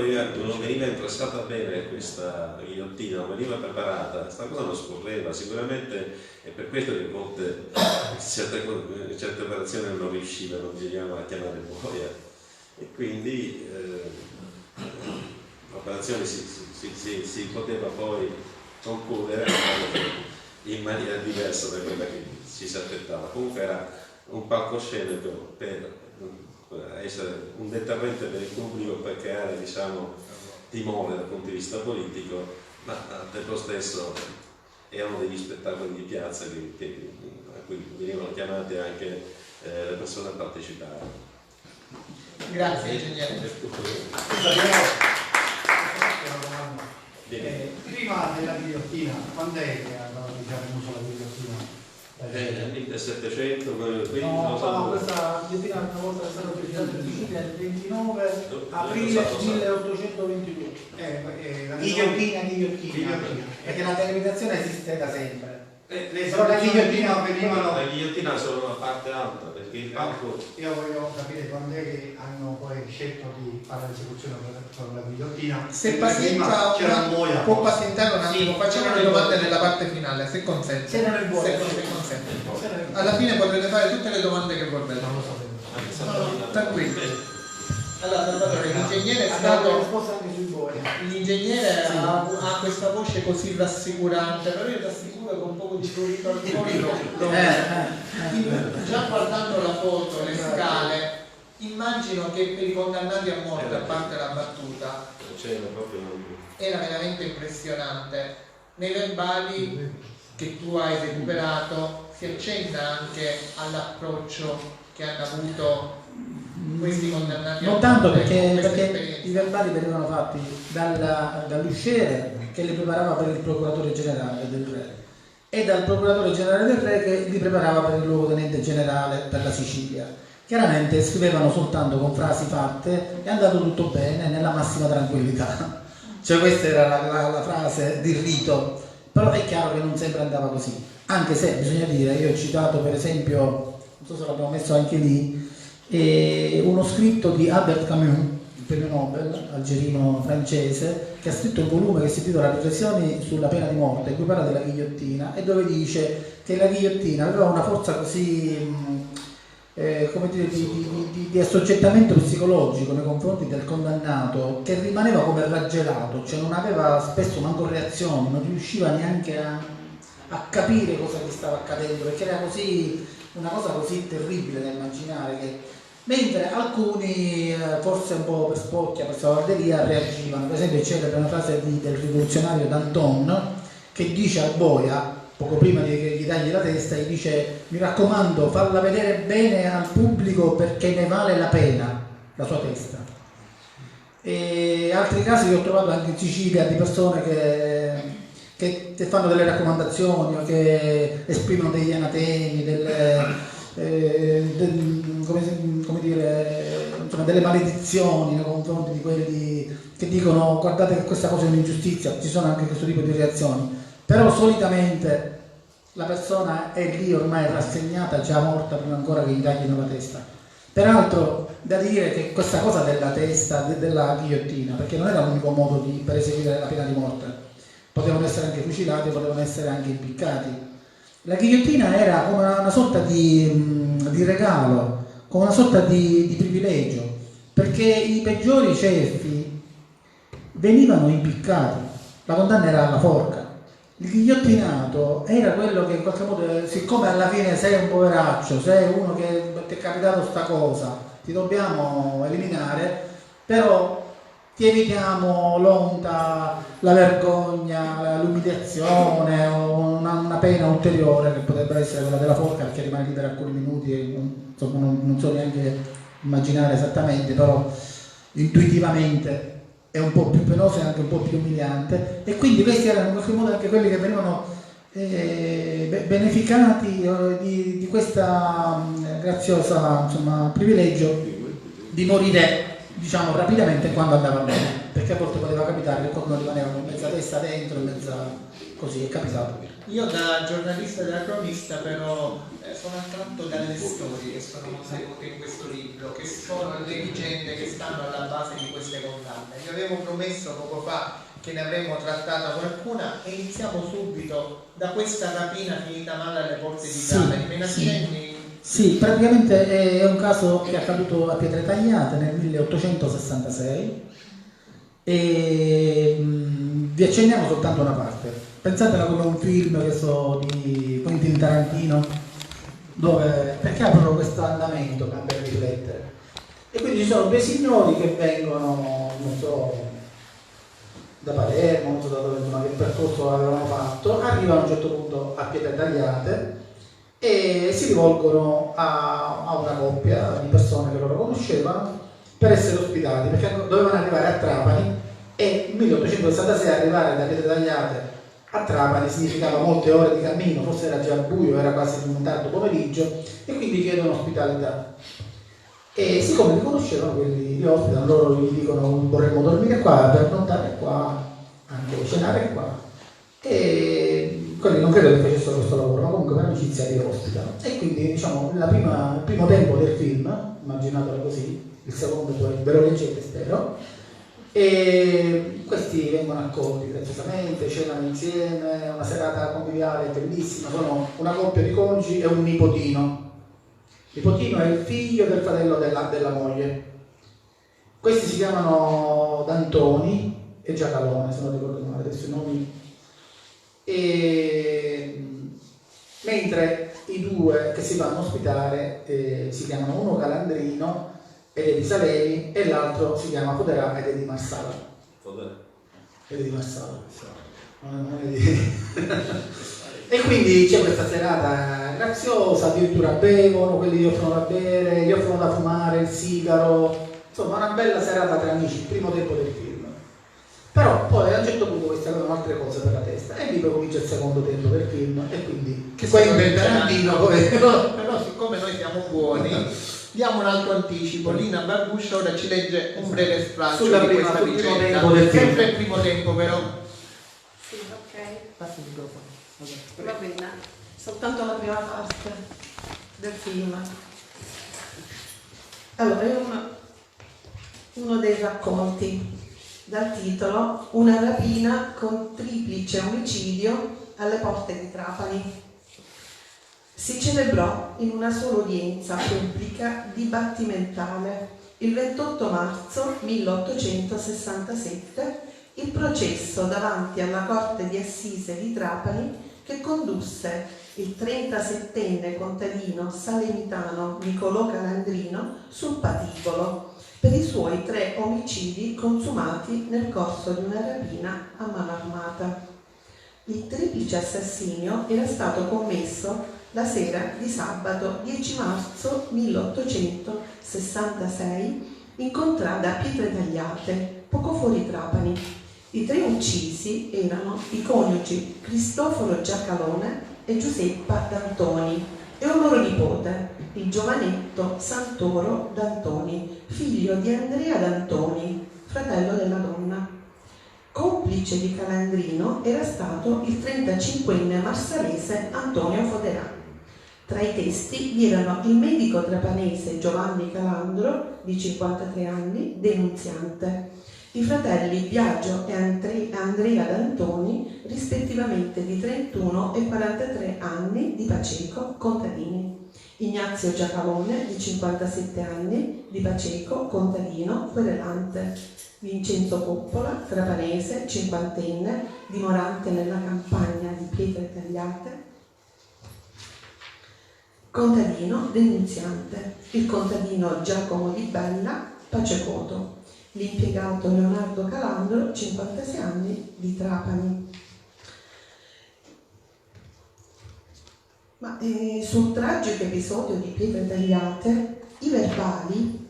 veniva ingrassata bene questa ghigliottina, non veniva preparata, questa cosa non scorreva. Sicuramente è per questo che a volte certe operazioni non riuscivano, bisognava chiamare boia, e quindi l'operazione si poteva poi concludere in maniera diversa da quella che ci si aspettava. Comunque era un palcoscenico per essere un deterrente per il pubblico, per creare, diciamo, timore dal punto di vista politico, ma al tempo stesso erano degli spettacoli di piazza a cui venivano chiamate anche le persone a partecipare. Grazie ingegnere. Prima della ghigliottina, quando è che andava in uso la ghigliottina? Nel 1700, quindi questa ghigliottina una volta è stata utilizzata in Sicilia il 29 aprile 1822. La ghigliottina. Perché la delimitazione esiste da sempre. Però la ghigliottina venivano. la ghigliottina solo una parte alta, perché il palco. Io voglio capire quando è che hanno poi scelto di fare l'esecuzione con la ghigliottina. Se Prima c'era un boia. può pazientare un attimo, facciamo le domande nella parte finale, se consente. Se non è buono. Se consente. Alla fine potrete fare tutte le domande che vorrete. Non lo sapevo. Tranquillo. Allora, Salvatore, l'ingegnere è Ha dato stato. risposta anche sui buoni. L'ingegnere ha questa voce così rassicurante, però io ti assicuro che un po' di prurito al collo già guardando la foto, le scale, immagino che per i condannati a morte, a parte la battuta, era veramente impressionante. Nei verbali che tu hai recuperato si accenna anche all'approccio che hanno avuto questi condannati. Non tanto perché esperienza. i verbali venivano fatti dall'usciere che li preparava per il procuratore generale del re e dal procuratore generale del re che li preparava per il luogotenente generale per la Sicilia. Chiaramente scrivevano soltanto con frasi fatte, è andato tutto bene nella massima tranquillità. Cioè questa era la frase di rito, però è chiaro che non sempre andava così, anche se bisogna dire, io ho citato per esempio, non so se l'abbiamo messo anche lì, uno scritto di Albert Camus, il premio Nobel algerino francese, che ha scritto un volume che si intitola Riflessioni sulla pena di morte, in cui parla della ghigliottina e dove dice che la ghigliottina aveva una forza così come dire, di assoggettamento psicologico nei confronti del condannato, che rimaneva come raggelato, cioè non aveva spesso manco reazioni, non riusciva neanche a capire cosa gli stava accadendo, perché era così, una cosa così terribile da immaginare, che mentre alcuni forse un po' per spocchia, per salvaderia reagivano. Per esempio c'è una frase del rivoluzionario Danton che dice al boia, poco prima di che gli tagli la testa, gli dice: mi raccomando, falla vedere bene al pubblico perché ne vale la pena la sua testa. E altri casi che ho trovato anche in Sicilia di persone che che fanno delle raccomandazioni o che esprimono degli anatemi, come dire, insomma, delle maledizioni nei confronti di quelli che dicono guardate che questa cosa è un'ingiustizia, ci sono anche questo tipo di reazioni, però solitamente la persona è lì ormai rassegnata, già morta prima ancora che gli taglino la testa. Peraltro da dire che questa cosa della testa, della ghigliottina, perché non era l'unico modo per eseguire la pena di morte, potevano essere anche fucilati, potevano essere anche impiccati. La ghigliottina era come una sorta di regalo, come una sorta di privilegio, perché i peggiori ceffi venivano impiccati, la condanna era alla forca. Il ghigliottinato era quello che in qualche modo, siccome alla fine sei un poveraccio, sei uno che ti è capitato sta cosa, ti dobbiamo eliminare, però ti evitiamo l'onta, la vergogna, l'umiliazione o una pena ulteriore che potrebbe essere quella della forca, perché rimane lì per alcuni minuti e non so neanche immaginare esattamente, però intuitivamente è un po' più penoso e anche un po' più umiliante, e quindi questi erano in qualche modo anche quelli che venivano beneficati di questa graziosa, insomma, privilegio di morire, diciamo, rapidamente quando andava bene, perché a volte poteva capitare che qualcuno rimaneva con mezza testa dentro, mezza così, è capitato. Io da giornalista della cronista però sono attratto dalle storie che sono contenute in questo libro, che sono le vicende che stanno alla base di queste condanne. Vi avevo promesso poco fa che ne avremmo trattata qualcuna e iniziamo subito da questa rapina finita male alle porte di Trapani. Me ne accenni? Sì, praticamente è un caso che è accaduto a Pietre Tagliate nel 1866 e vi accenniamo soltanto una parte. Pensatela come un film che so di Quentin Tarantino, dove, perché ha proprio questo andamento per riflettere. E quindi ci sono due signori che vengono, non so, da Palermo, non so da dove, insomma, che percorso avevano fatto, arrivano a un certo punto a Pietre Tagliate e si rivolgono a una coppia di persone che loro conoscevano per essere ospitati, perché dovevano arrivare a Trapani e nel 1866 arrivare da Pietre Tagliate a Trapani significava molte ore di cammino, forse era già buio, era quasi un tardo pomeriggio, e quindi chiedono ospitalità. E siccome li conoscevano, quelli li ospitano, loro gli dicono vorremmo dormire qua, pernotare qua, anche cenare qua. E quelli non credo che facessero questo lavoro, ma comunque per amicizia li ospitano. E quindi, diciamo, il primo tempo del film, immaginatelo così, il secondo poi ve lo leggete, spero, e questi vengono accolti graziosamente, cenano insieme, una serata conviviale bellissima, sono una coppia di coniugi e un nipotino. Il nipotino è il figlio del fratello della moglie. Questi si chiamano D'Antoni e Giacalone, se non ricordo male adesso i nomi. E mentre i due che si fanno ospitare si chiamano uno Calandrino ed è di Salemi e l'altro si chiama Foderà ed è di Marsala. Ed è di Marsala. Non è di... E quindi c'è questa serata graziosa, addirittura bevono, quelli gli offrono da bere, gli offrono da fumare, il sigaro, insomma una bella serata tra amici, il primo tempo del film. Però poi a un certo punto questi avevano altre cose per la testa e lì poi comincia il secondo tempo del film e quindi Che Quentin Tarantino però siccome noi siamo buoni diamo un altro anticipo. Lina Barbuscia ora ci legge un breve stralcio Sulla di prima- questa sul primo vicenda, tempo del film. sempre il primo tempo però. Sì, ok. Passa il microfono. Va bene. Soltanto la prima parte del film. Allora, è uno dei racconti dal titolo Una rapina con triplice omicidio alle porte di Trapani. Si celebrò in una sola udienza pubblica dibattimentale il 28 marzo 1867 il processo davanti alla Corte di Assise di Trapani che condusse il 37enne contadino salemitano Nicolò Calandrino sul patibolo per i suoi 3 omicidi consumati nel corso di una rapina a mano armata. Il triplice assassinio era stato commesso la sera di sabato 10 marzo 1866 in contrada Pietre Tagliate, poco fuori Trapani, I 3 uccisi erano i coniugi Cristoforo Giacalone e Giuseppa D'Antoni e un loro nipote, il giovanetto Santoro D'Antoni, figlio di Andrea D'Antoni, fratello della donna. Complice di Calandrino era stato il 35enne marsalese Antonio Foderà. Tra i testi vi erano il medico trapanese Giovanni Calandro, di 53 anni, denunziante, i fratelli Biagio e Andrea D'Antoni, rispettivamente di 31 e 43 anni, di Paceco, contadini, Ignazio Giacalone, di 57 anni, di Paceco, contadino, querelante, Vincenzo Coppola, trapanese, 50enne, dimorante nella campagna di Pietre Tagliate, contadino, denunziante, il contadino Giacomo Di Bella, Pacecoto, l'impiegato Leonardo Calandro, 56 anni, di Trapani. Ma sul tragico episodio di Pietre Tagliate, i verbali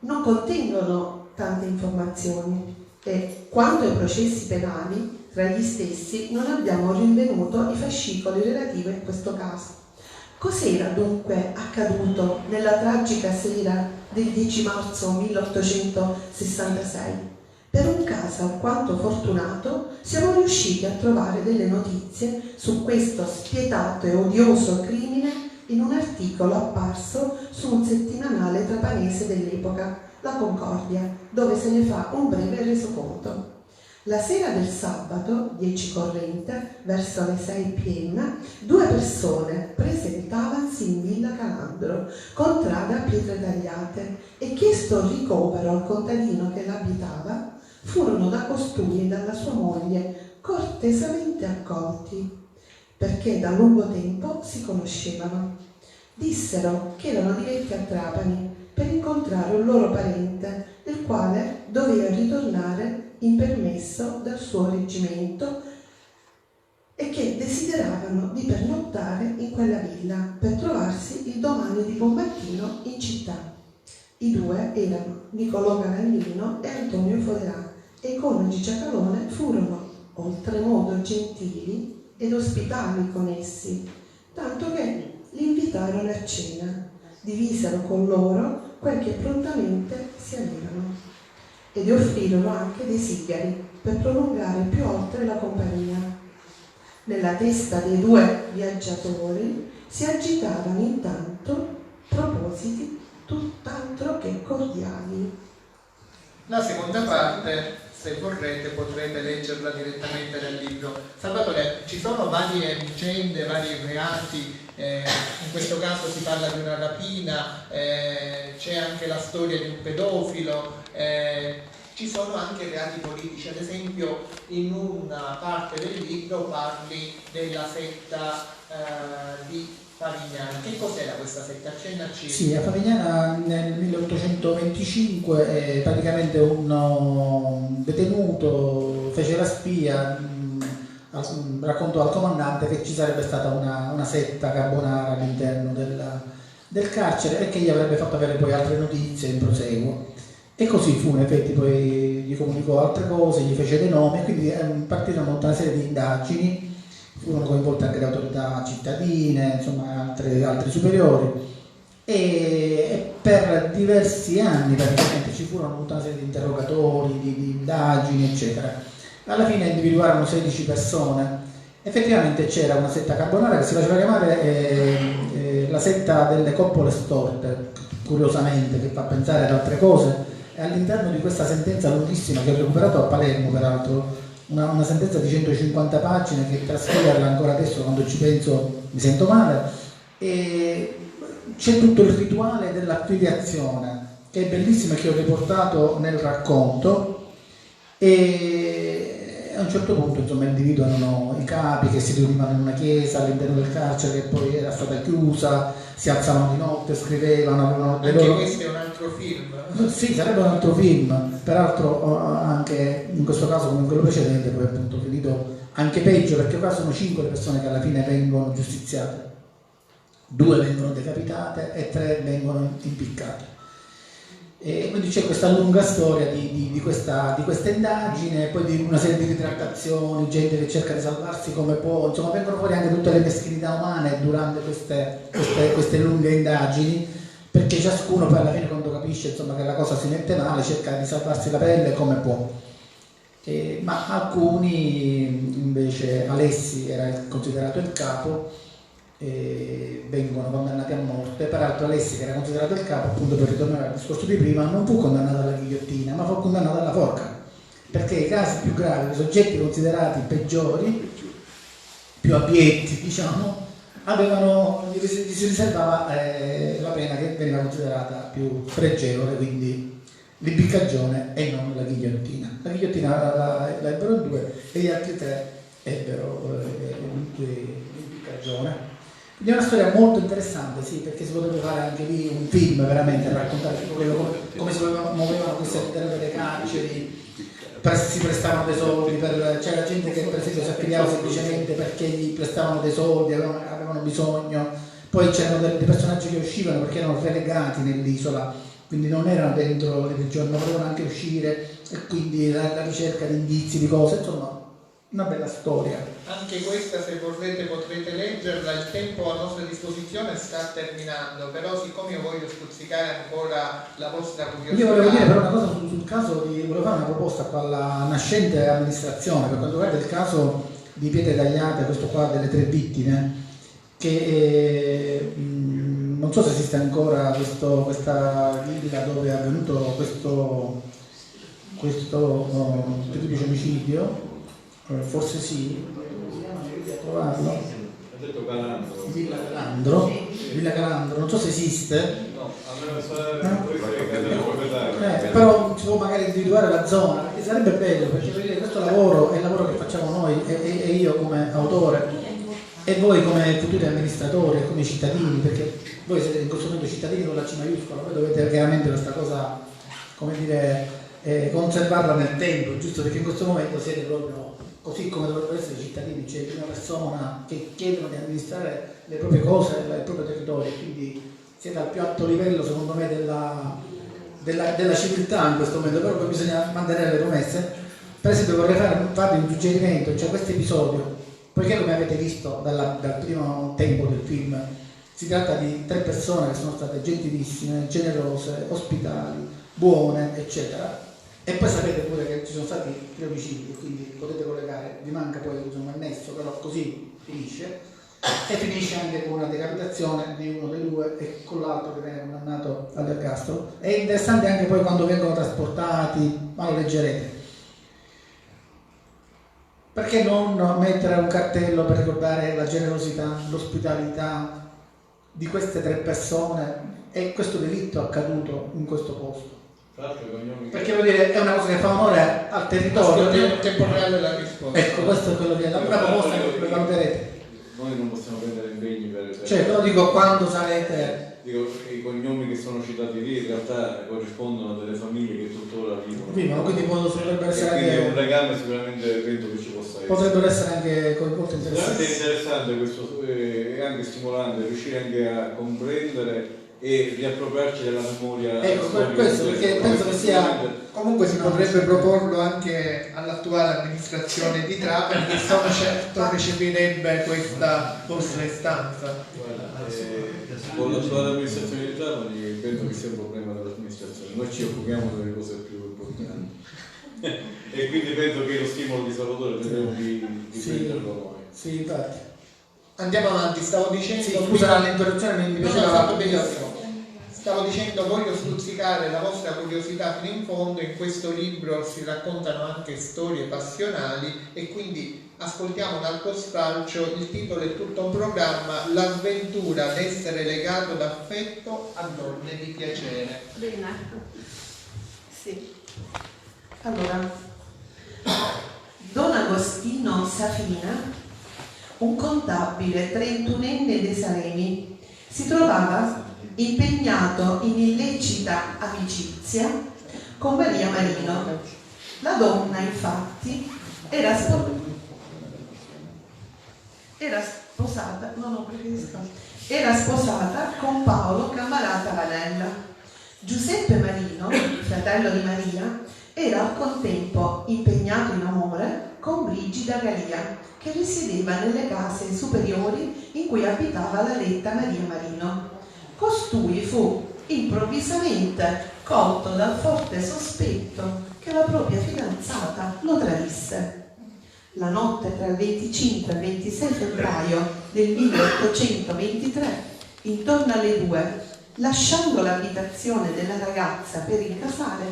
non contengono tante informazioni e quanto ai processi penali, tra gli stessi non abbiamo rinvenuto i fascicoli relativi a questo caso. Cos'era dunque accaduto nella tragica sera del 10 marzo 1866? Per un caso alquanto fortunato siamo riusciti a trovare delle notizie su questo spietato e odioso crimine in un articolo apparso su un settimanale trapanese dell'epoca, La Concordia, dove se ne fa un breve resoconto. La sera del sabato, 10 corrente, verso le 6 p.m., 2 persone presentavasi in Villa Calandro, contrada a Pietre Tagliate, e chiesto ricovero al contadino che l'abitava, furono da costui e dalla sua moglie cortesemente accolti, perché da lungo tempo si conoscevano. Dissero che erano diretti a Trapani per incontrare un loro parente, il quale doveva ritornare in permesso dal suo reggimento e che desideravano di pernottare in quella villa per trovarsi il domani di buon mattino in città. I 2 erano Nicolò Calandrino e Antonio Foderà, e i coniugi Giacalone furono oltremodo gentili ed ospitali con essi, tanto che li invitarono a cena, divisero con loro quel che prontamente si avevano e gli offrirono anche dei sigari per prolungare più oltre la compagnia. Nella testa dei 2 viaggiatori si agitavano intanto propositi tutt'altro che cordiali. La seconda parte, se vorrete, potrete leggerla direttamente dal libro. Salvatore, ci sono varie vicende, vari reati, in questo caso si parla di una rapina, c'è anche la storia di un pedofilo, ci sono anche reati politici, ad esempio in una parte del libro parli della setta di Favignana. Che cos'era questa setta? Accennaci. Sì, a Favignana nel 1825 praticamente un detenuto fece la spia, raccontò al comandante che ci sarebbe stata una setta carbonara all'interno del carcere e che gli avrebbe fatto avere poi altre notizie in proseguo. E così fu, in effetti poi gli comunicò altre cose, gli fece dei nomi e quindi partirono tutta una serie di indagini. Furono coinvolte anche le autorità cittadine, insomma altri superiori, e per diversi anni praticamente ci furono tutta una serie di interrogatori, di indagini, eccetera. Alla fine individuarono 16 persone. Effettivamente c'era una setta carbonara che si faceva chiamare la setta delle coppole storte, curiosamente, che fa pensare ad altre cose, e all'interno di questa sentenza lunghissima che ho recuperato a Palermo, peraltro, una sentenza di 150 pagine che trascriverla ancora adesso quando ci penso mi sento male, e c'è tutto il rituale dell'affiliazione che è bellissimo e che ho riportato nel racconto, e a un certo punto insomma individuano i capi che si riunivano in una chiesa all'interno del carcere che poi era stata chiusa, si alzavano di notte, scrivevano, avevano anche loro... questo è un altro film. Sì, sarebbe un altro film, peraltro anche in questo caso come in quello precedente poi appunto finito anche peggio, perché qua sono 5 le persone che alla fine vengono giustiziate, 2 vengono decapitate e 3 vengono impiccate. E quindi c'è questa lunga storia di questa indagine, poi di una serie di ritrattazioni, gente che cerca di salvarsi come può, insomma vengono fuori anche tutte le meschinità umane durante queste lunghe indagini, perché ciascuno poi alla fine, quando capisce insomma che la cosa si mette male, cerca di salvarsi la pelle come può. Ma alcuni invece, Alessi era considerato il capo, vengono condannati a morte. Peraltro Alessi, che era considerato il capo, appunto per ritornare al discorso di prima, non fu condannato alla ghigliottina, ma fu condannato alla forca, perché i casi più gravi, i soggetti considerati peggiori, più abietti diciamo, gli si riservava la pena che veniva considerata più pregevole, quindi l'impiccagione e non la ghigliottina. La ghigliottina la ebbero due e gli altri tre ebbero l'impiccagione. Quindi è una storia molto interessante, sì, perché si potrebbe fare anche lì un film veramente a raccontare come si muovevano queste all'interno delle carceri, si prestavano dei soldi, c'era gente che per esempio si affiliava semplicemente perché gli prestavano dei soldi, avevano bisogno, poi c'erano dei personaggi che uscivano perché erano relegati nell'isola, quindi non erano dentro le prigioni, ma potevano anche uscire, e quindi la ricerca di indizi, di cose, insomma una bella storia. Anche questa, se vorrete, potrete leggerla. Il tempo a nostra disposizione sta terminando, però siccome io voglio stuzzicare ancora la vostra curiosità... Io volevo dire però una cosa sul caso volevo fare una proposta qua alla nascente amministrazione per quanto riguarda il caso di pietre tagliate, questo qua delle 3 vittime, che non so se esiste ancora questa villa dove è avvenuto questo triplice omicidio. Forse sì, a trovarlo. Ha detto Calandro. Villa Calandro, non so se esiste. No, però si può magari individuare la zona, perché sarebbe bello, perché questo lavoro è il lavoro che facciamo noi e io come autore e voi come futuri amministratori e come cittadini, perché voi siete in questo momento cittadini con la C maiuscola, voi dovete chiaramente questa cosa, come dire, conservarla nel tempo, giusto, perché in questo momento siete proprio così come dovrebbero essere i cittadini, cioè una persona che chiedono di amministrare le proprie cose, il proprio territorio, quindi siete al più alto livello secondo me della civiltà in questo momento, però poi bisogna mantenere le promesse. Per esempio vorrei farvi un suggerimento, cioè questo episodio, poiché come avete visto dal primo tempo del film, si tratta di 3 persone che sono state gentilissime, generose, ospitali, buone, eccetera. E poi sapete pure che ci sono stati 3 omicidi, quindi potete collegare, vi manca poi un nesso, però così finisce. E finisce anche con una decapitazione di uno dei 2 e con l'altro che viene condannato all'ergastolo. È interessante anche poi quando vengono trasportati, ma lo leggerete. Perché non mettere un cartello per ricordare la generosità, l'ospitalità di queste 3 persone e questo delitto accaduto in questo posto? Perché vuol dire, è una cosa che fa onore al territorio. Ascoltiamo in tempo reale la risposta. Ecco, questo è quello che è la proposta che valuterete. Noi non possiamo prendere impegni per... Cioè, però dico, quando sarete... Dico, i cognomi che sono citati lì in realtà corrispondono a delle famiglie che tuttora vivono. Quindi potrebbero essere quindi anche... è un legame sicuramente penso che ci possa essere. Potrebbero essere anche coinvolte interessanti. È interessante questo, è anche stimolante riuscire anche a comprendere e riappropriarci della memoria. Ecco, per questo, perché penso che sia... Comunque si potrebbe proporlo anche all'attuale amministrazione di Trapani, che sono certo recepirebbe questa vostra istanza. Con l'attuale amministrazione di Trapani penso che sia un problema dell'amministrazione, noi ci occupiamo delle cose più importanti e quindi penso che lo stimolo di Salvatore dovremmo di prenderlo noi. Sì, infatti. Andiamo avanti, stavo dicendo... Sì, scusa l'interruzione, mi piaceva... fatto benissimo. Stavo dicendo, voglio stuzzicare la vostra curiosità fino in fondo. In questo libro si raccontano anche storie passionali e quindi ascoltiamo un altro stralcio. Il titolo è tutto un programma: l'avventura d'essere legato d'affetto a donne di piacere. Bene. Sì. Allora, Don Agostino Safina, un contabile 31enne dei Saremi, si trovava impegnato in illecita amicizia con Maria Marino. La donna infatti era sposata con Paolo Cammarata Vanella, Giuseppe Marino, fratello di Maria, era al contempo impegnato in amore con Brigida Galia, che risiedeva nelle case superiori in cui abitava la letta Maria Marino. Costui fu improvvisamente colto dal forte sospetto che la propria fidanzata lo tradisse. La notte tra il 25 e il 26 febbraio del 1823, intorno alle 2, lasciando l'abitazione della ragazza per rincasare,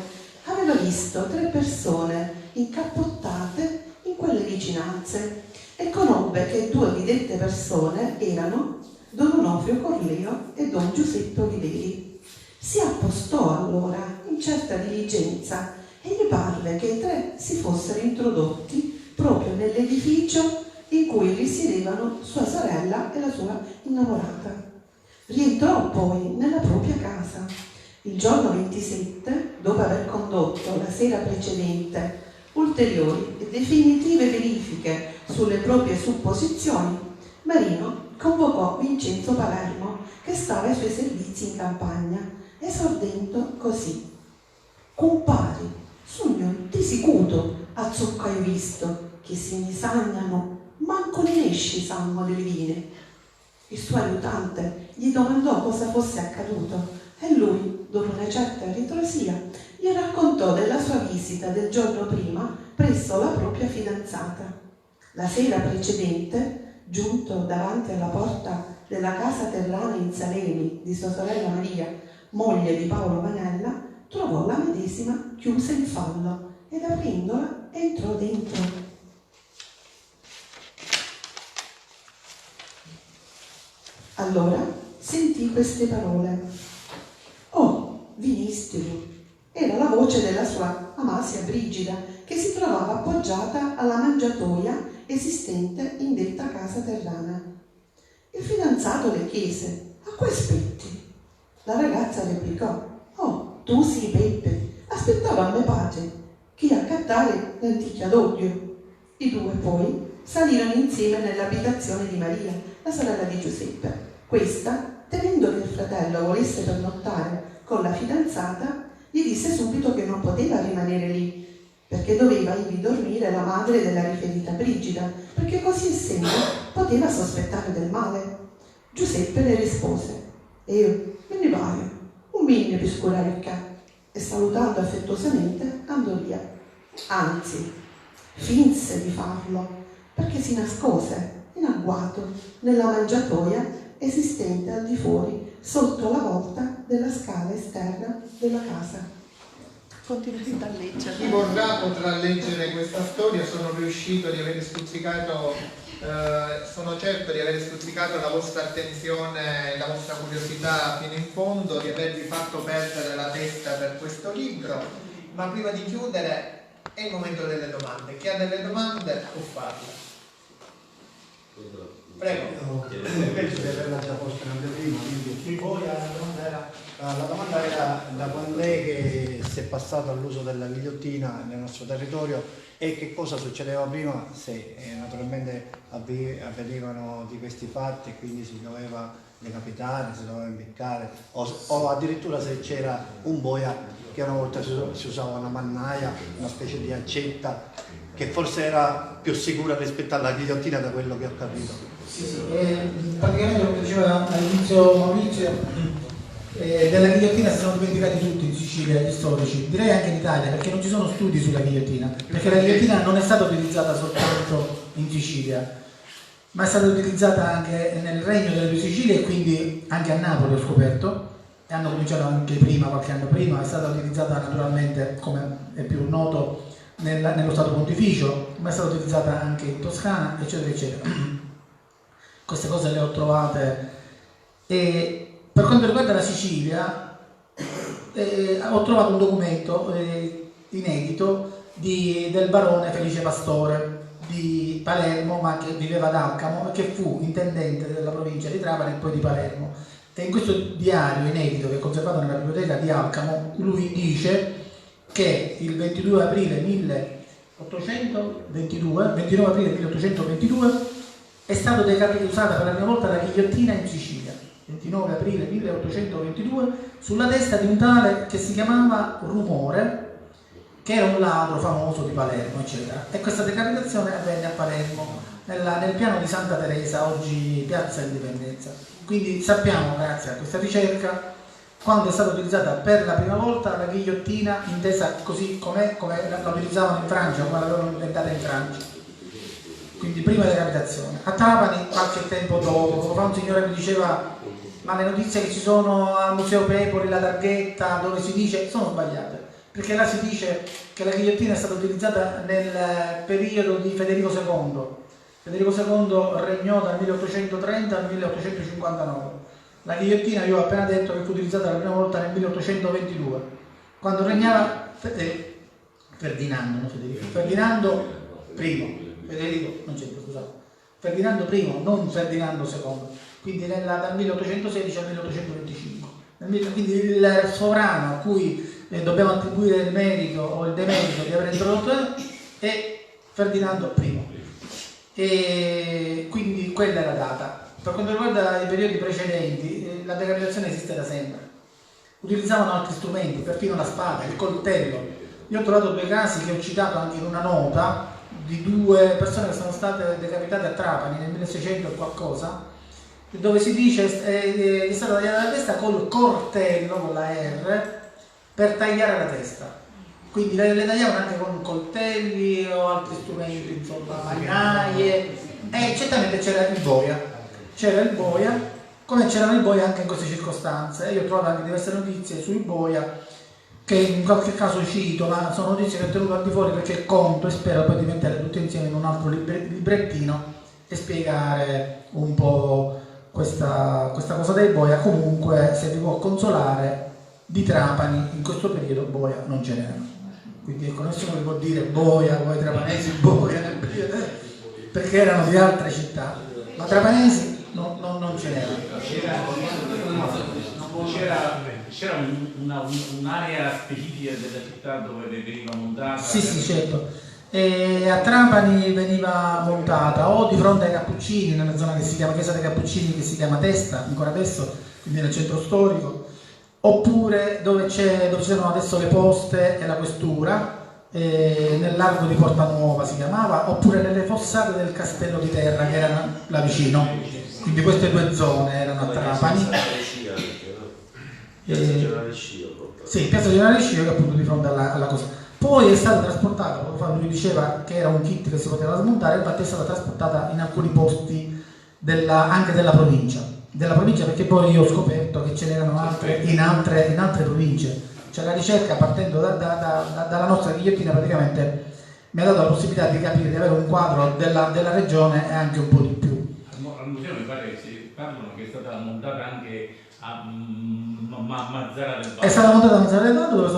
aveva visto 3 persone incappottate in quelle vicinanze e conobbe che 2 di dette persone erano Don Onofrio Corleo e Don Giuseppe Oliveri. Si appostò allora in certa diligenza e gli parve che i 3 si fossero introdotti proprio nell'edificio in cui risiedevano sua sorella e la sua innamorata. Rientrò poi nella propria casa. Il giorno 27, dopo aver condotto la sera precedente ulteriori e definitive verifiche sulle proprie supposizioni, Marino convocò Vincenzo Palermo, che stava ai suoi servizi in campagna, esordendo così: «Compari, sogno di sicuro a zocco hai visto, che si mi sagnano, manco ne esci sangue delle vine». Il suo aiutante gli domandò cosa fosse accaduto e lui, dopo una certa ritrosia, gli raccontò della sua visita del giorno prima presso la propria fidanzata. La sera precedente, giunto davanti alla porta della casa terrana in Salemi di sua sorella Maria, moglie di Paolo Manella, trovò la medesima chiusa in fallo ed aprendola entrò dentro. Allora sentì queste parole: «Oh, vinistili!» Era la voce della sua Amasia Brigida, che si trovava appoggiata alla mangiatoia esistente in detta casa terrana. Il fidanzato le chiese: «A cui aspetti?» La ragazza replicò: «Oh, tu sì, Peppe, aspettavo a me pace, chi accattare l'antichia d'odio». I 2 poi salirono insieme nell'abitazione di Maria, la sorella di Giuseppe. Questa, temendo che il fratello volesse pernottare con la fidanzata, gli disse subito che non poteva rimanere lì, perché doveva ivi dormire la madre della riferita Brigida, perché così essendo poteva sospettare del male. Giuseppe le rispose: «Io me ne pare, un minimo per scurare il capo», e salutando affettuosamente andò via. Anzi, finse di farlo, perché si nascose in agguato nella mangiatoia esistente al di fuori, sotto la volta della scala esterna della casa. Continuate a leggere. Chi vorrà potrà leggere questa storia. Sono riuscito di aver stuzzicato, sono certo di aver stuzzicato la vostra attenzione e la vostra curiosità fino in fondo, di avervi fatto perdere la testa per questo libro. Ma prima di chiudere è il momento delle domande. Chi ha delle domande può farle. Prego. Penso di averla già posta in anteprima, quindi poi la domanda era da quando è che si è passato all'uso della ghigliottina nel nostro territorio e che cosa succedeva prima, se naturalmente avvenivano di questi fatti e quindi si doveva decapitare, si doveva impiccare o addirittura se c'era un boia, che una volta si usava una mannaia, una specie di accetta che forse era più sicura rispetto alla ghigliottina, da quello che ho capito. Sì, praticamente come diceva all'inizio Maurizio, della ghigliottina si sono dimenticati tutti in Sicilia, gli storici, direi anche in Italia, perché non ci sono studi sulla ghigliottina, perché la ghigliottina non è stata utilizzata soltanto in Sicilia, ma è stata utilizzata anche nel Regno delle 2 Sicilie e quindi anche a Napoli, ho scoperto, e hanno cominciato anche prima, qualche anno prima. È stata utilizzata naturalmente, come è più noto, nello Stato Pontificio, ma è stata utilizzata anche in Toscana, eccetera eccetera. Queste cose le ho trovate. E per quanto riguarda la Sicilia, ho trovato un documento inedito del barone Felice Pastore di Palermo, ma che viveva ad Alcamo e che fu intendente della provincia di Trapani e poi di Palermo. E in questo diario inedito, che è conservato nella biblioteca di Alcamo, lui dice che il 29 aprile 1822 è stato usata per la prima volta la ghigliottina in Sicilia. 29 aprile 1822, sulla testa di un tale che si chiamava Rumore, che era un ladro famoso di Palermo, eccetera. E questa decapitazione avvenne a Palermo, nel piano di Santa Teresa, oggi Piazza Indipendenza. Quindi sappiamo, grazie a questa ricerca, quando è stata utilizzata per la prima volta la ghigliottina, intesa così come la utilizzavano in Francia, come l'avevano inventata in Francia. Quindi prima decapitazione. A Trapani, qualche tempo dopo, un signore mi diceva: ma le notizie che ci sono al Museo Pepoli, la targhetta, dove si dice, sono sbagliate, perché là si dice che la ghigliottina è stata utilizzata nel periodo di Federico II. Federico II regnò dal 1830 al 1859. La ghigliottina, io ho appena detto che fu utilizzata la prima volta nel 1822, quando regnava Ferdinando, non Federico, Ferdinando I. Federico, non c'entra, scusate. Ferdinando I, non Ferdinando II, quindi dal 1816 al 1825. Quindi il sovrano a cui dobbiamo attribuire il merito o il demerito di aver introdotto è Ferdinando I. E quindi quella è la data. Per quanto riguarda i periodi precedenti, la decapitazione esiste da sempre. Utilizzavano altri strumenti, perfino la spada, il coltello. Io ho trovato 2 casi che ho citato anche in una nota, di 2 persone che sono state decapitate a Trapani nel 1600 e qualcosa, dove si dice è stata tagliata la testa col coltello, con la R, per tagliare la testa. Quindi le tagliavano anche con coltelli o altri strumenti, insomma, mannaie, e certamente c'era il boia. C'era il boia, come c'erano i boia anche in queste circostanze. Io ho trovato anche diverse notizie sui boia, che in qualche caso cito, ma sono notizie che ho tenuto al di fuori perché conto e spero poi di mettere tutte insieme in un altro librettino e spiegare un po' questa cosa dei boia. Comunque, se vi può consolare, di Trapani in questo periodo boia non ce n'erano. Quindi ecco, nessuno vi può dire boia, voi trapanesi boia nel periodo, perché erano di altre città, ma trapanesi non ce n'erano. C'era un'area specifica della città dove veniva montata? Sì, certo. E a Trapani veniva montata o di fronte ai Cappuccini, nella zona che si chiama Chiesa dei Cappuccini, che si chiama Testa ancora adesso, quindi nel centro storico, oppure dove ci sono adesso le poste e la questura, nel largo di Porta Nuova si chiamava, oppure nelle fossate del Castello di Terra, che erano là vicino. Quindi queste 2 zone erano a Trapani. Sì, Piazza Generale Scio, che appunto di fronte alla cosa. Poi è stata trasportata, lui diceva che era un kit che si poteva smontare, infatti è stata trasportata in alcuni posti anche della provincia, perché poi io ho scoperto che ce n'erano altre in altre province. Cioè la ricerca, partendo dalla nostra ghigliottina, praticamente mi ha dato la possibilità di capire, di avere un quadro della regione e anche un po' di più. Al museo mi pare che si parlano che è stata montata anche a Mazzara del Vallo. È stata montata a Mazzara del Vallo, dove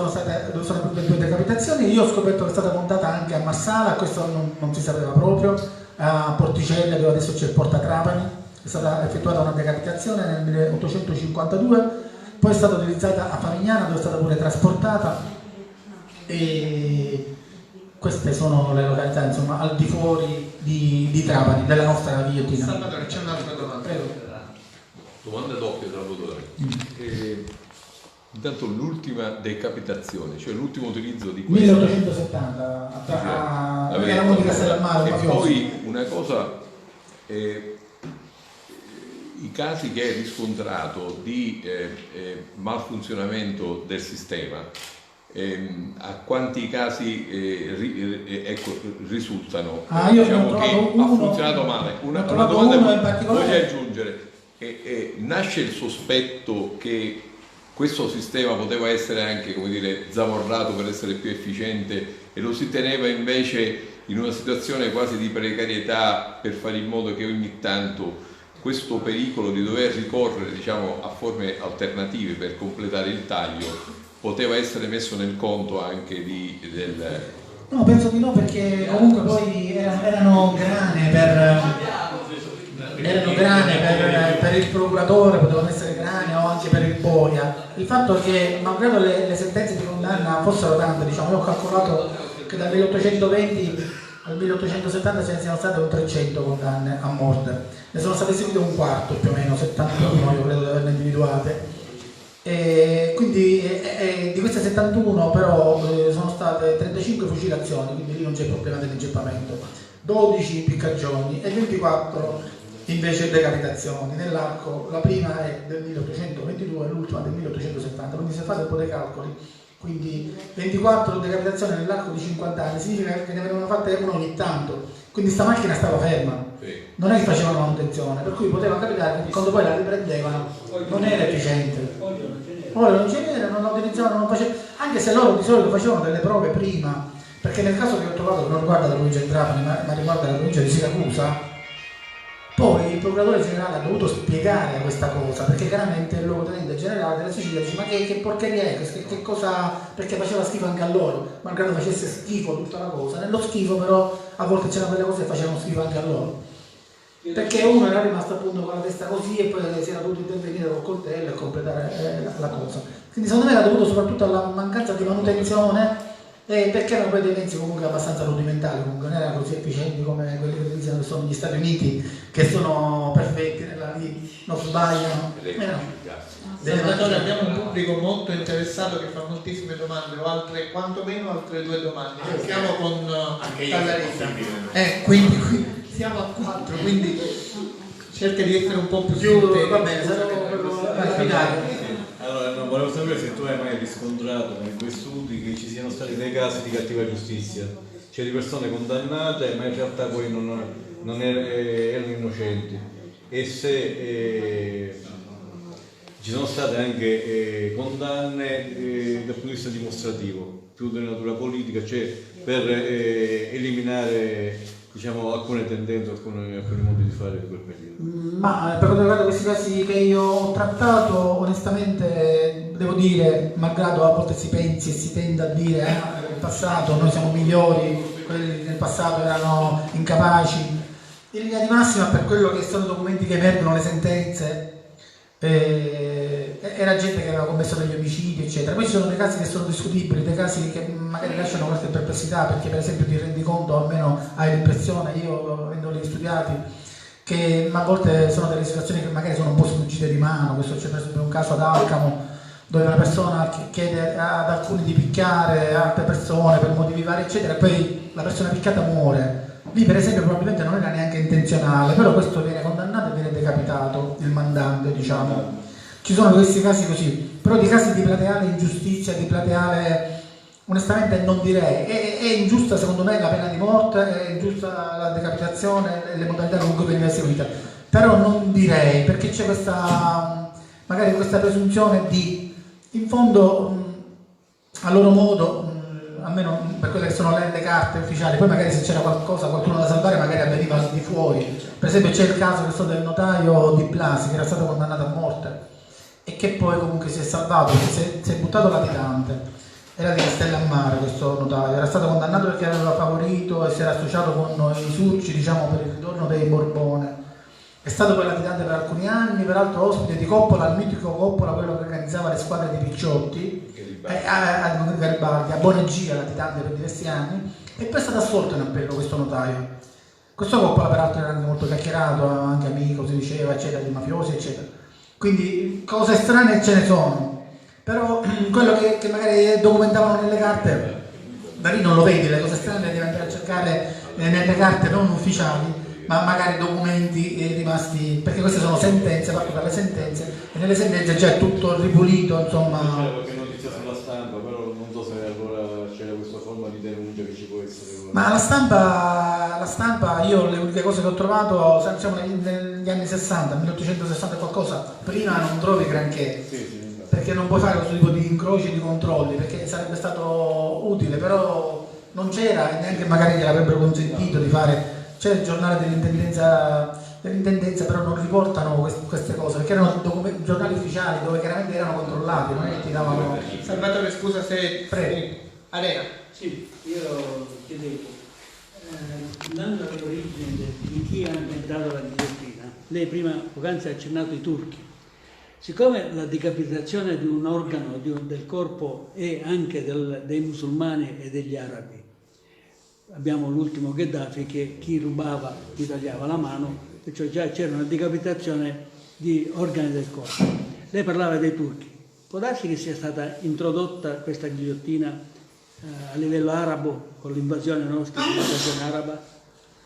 sono le 2 decapitazioni. Io ho scoperto che è stata montata anche a Massala, questo non si sapeva proprio, a Porticella, dove adesso c'è il Porta Trapani. È stata effettuata una decapitazione nel 1852, poi è stata utilizzata a Favignana, dove è stata pure trasportata, e queste sono le località, insomma, al di fuori di Trapani, della nostra ghigliottina. Salvatore, c'è un'altra domanda. Prego. Domanda doppia, Salvatore. Intanto l'ultima decapitazione, cioè l'ultimo utilizzo di questa 1870 a Monte Castellammare. E poi una cosa, i casi che hai riscontrato di malfunzionamento del sistema, a quanti casi risultano? Io Diciamo che ha funzionato male. Una domanda uno in particolare. voglio aggiungere. Nasce il sospetto che questo sistema poteva essere anche, come dire, zavorrato per essere più efficiente e lo si teneva invece in una situazione quasi di precarietà per fare in modo che ogni tanto questo pericolo di dover ricorrere, diciamo, a forme alternative per completare il taglio poteva essere messo nel conto anche del... No, penso di no, perché comunque poi erano grane per il procuratore, potevano essere grane o anche per il boia. Il fatto è che, malgrado le sentenze di condanna fossero tante, diciamo, io ho calcolato che dal 1820 al 1870 ce ne siano state un 300 condanne a morte, ne sono state eseguite un quarto più o meno, 71 io credo di averne individuate. E quindi di queste 71 però sono state 35 fucilazioni, quindi lì non c'è problema dell'inceppamento, 12 impiccagioni e 24 invece decapitazioni. Nell'arco la prima è del 1822 e l'ultima del 1870, quindi se fate un po' dei calcoli, quindi 24 decapitazioni nell'arco di 50 anni significa che ne avevano fatte una ogni tanto, quindi sta macchina stava ferma, non è che facevano manutenzione, per cui poteva capitare che quando poi la riprendevano non era efficiente. Ora non ce n'era, non la utilizzavano, non facevano, anche se loro di solito facevano delle prove prima, perché nel caso che ho trovato, che non riguarda la provincia di Trapani ma riguarda la provincia di Siracusa, poi il procuratore generale ha dovuto spiegare questa cosa, perché chiaramente il luogotenente generale della Sicilia dice ma che porcheria è, che cosa, perché faceva schifo anche a loro, malgrado facesse schifo tutta la cosa, nello schifo però a volte c'erano delle cose che facevano schifo anche a loro, perché uno era rimasto appunto con la testa così e poi si era dovuto intervenire col coltello e completare la cosa. Quindi secondo me era dovuto soprattutto alla mancanza di manutenzione, perché erano poi dei mezzi comunque abbastanza rudimentali, comunque non erano così efficienti come quelli che utilizzano che sono gli Stati Uniti, che sono perfetti nella vita, non sbagliano. Salvatore, abbiamo un pubblico molto interessato che fa moltissime domande, o altre, quantomeno altre 2 domande. Iniziamo con Tallaretta. Quindi siamo a 4, quindi cerca di essere un po' più sintetico. Va bene, sarò lapidare. Allora, no, volevo sapere se tu hai mai riscontrato nei tuoi studi che ci siano stati dei casi di cattiva giustizia, cioè di persone condannate ma in realtà poi non erano innocenti, e se ci sono state anche condanne dal punto di vista dimostrativo, più di natura politica, cioè per eliminare diciamo alcune tendenze, alcuni modi di fare di quel periodo. Ma per quanto riguarda questi casi che io ho trattato, onestamente devo dire, malgrado a volte si pensi e si tenda a dire nel passato noi siamo migliori, quelli nel passato erano incapaci, in linea di massima per quello che sono i documenti che emergono, le sentenze, era gente che aveva commesso degli omicidi eccetera. Poi ci sono dei casi che sono discutibili, dei casi che magari lasciano qualche perplessità, perché per esempio ti rendi conto, almeno hai l'impressione, io avendoli studiati, che a volte sono delle situazioni che magari sono un po' sfuggite di mano. Questo c'è per esempio un caso ad Alcamo dove una persona chiede ad alcuni di picchiare altre persone per motivi vari eccetera, e poi la persona picchiata muore. Lì per esempio probabilmente non era neanche intenzionale, però questo viene condannato e viene decapitato, il mandante diciamo. Ci sono questi casi così, però di casi di plateale ingiustizia, di plateale, onestamente non direi. È ingiusta secondo me la pena di morte, è ingiusta la decapitazione e le modalità con cui veniva eseguita, però non direi, perché c'è questa, magari questa presunzione di, in fondo a loro modo, almeno per quelle che sono le carte ufficiali, poi magari se c'era qualcosa, qualcuno da salvare magari avveniva di fuori. Per esempio c'è il caso del notaio Di Blasi che era stato condannato a morte e che poi comunque si è salvato, si è buttato latitante, era di Castellammare questo notaio, era stato condannato perché aveva favorito e si era associato con i Surci diciamo per il ritorno dei Borbone. È stato poi latitante per alcuni anni, peraltro ospite di Coppola, il mitico Coppola, quello che organizzava le squadre di Picciotti, a Garibaldi, a Bonegia latitante per diversi anni, e poi è stato assolto in appello questo notaio. Questo Coppola peraltro era anche molto chiacchierato, anche amico si diceva, eccetera, di mafiosi, eccetera. Quindi cose strane ce ne sono, però quello che magari documentavano nelle carte, da lì non lo vedi, le cose strane le devi andare a cercare nelle carte non ufficiali, ma magari documenti rimasti, perché queste sono sentenze, fatte dalle sentenze, e nelle sentenze già è tutto ripulito, insomma. C'era qualche notizia sulla stampa, però non so se allora c'era questa forma di denuncia che ci può essere. Ma la stampa, io le uniche cose che ho trovato, siamo negli anni 60, 1860 e qualcosa, prima non trovi granché, perché non puoi fare questo tipo di incroci di controlli, perché sarebbe stato utile, però non c'era e neanche magari gliel'avrebbero consentito di fare. C'è il giornale dell'intendenza, però non riportano queste cose, perché erano giornali ufficiali dove chiaramente erano controllati, non è che ti davano. Salvatore, scusa se... Prego. Arena. Sì, io chiedevo, andando all'origine di chi ha inventato la ghigliottina, lei prima poc'anzi ha accennato i turchi. Siccome la decapitazione di un organo del corpo è anche dei musulmani e degli arabi, abbiamo l'ultimo Gheddafi che chi rubava gli tagliava la mano, perciò già c'era una decapitazione di organi del corpo. Lei parlava dei turchi, può darsi che sia stata introdotta questa ghigliottina a livello arabo con l'invasione nostra, l'invasione araba?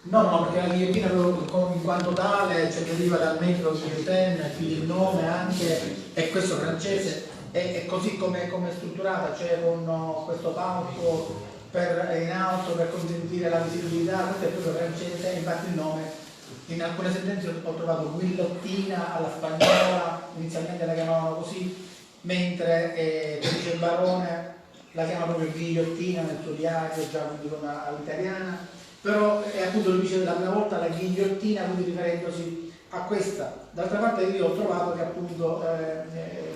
No, perché la ghigliottina in quanto tale deriva dal metodo guillotine, quindi il nome anche, e questo francese, è così come è strutturata, cioè con questo palco in alto per consentire la visibilità, questo è proprio francese, infatti il nome, in alcune sentenze ho trovato guillottina alla spagnola, inizialmente la chiamavano così, mentre dice il barone la chiama proprio ghigliottina nel suo diario, già quindi all'italiana. Però è appunto, lui dice la prima volta la ghigliottina, quindi riferendosi a questa. D'altra parte io ho trovato che appunto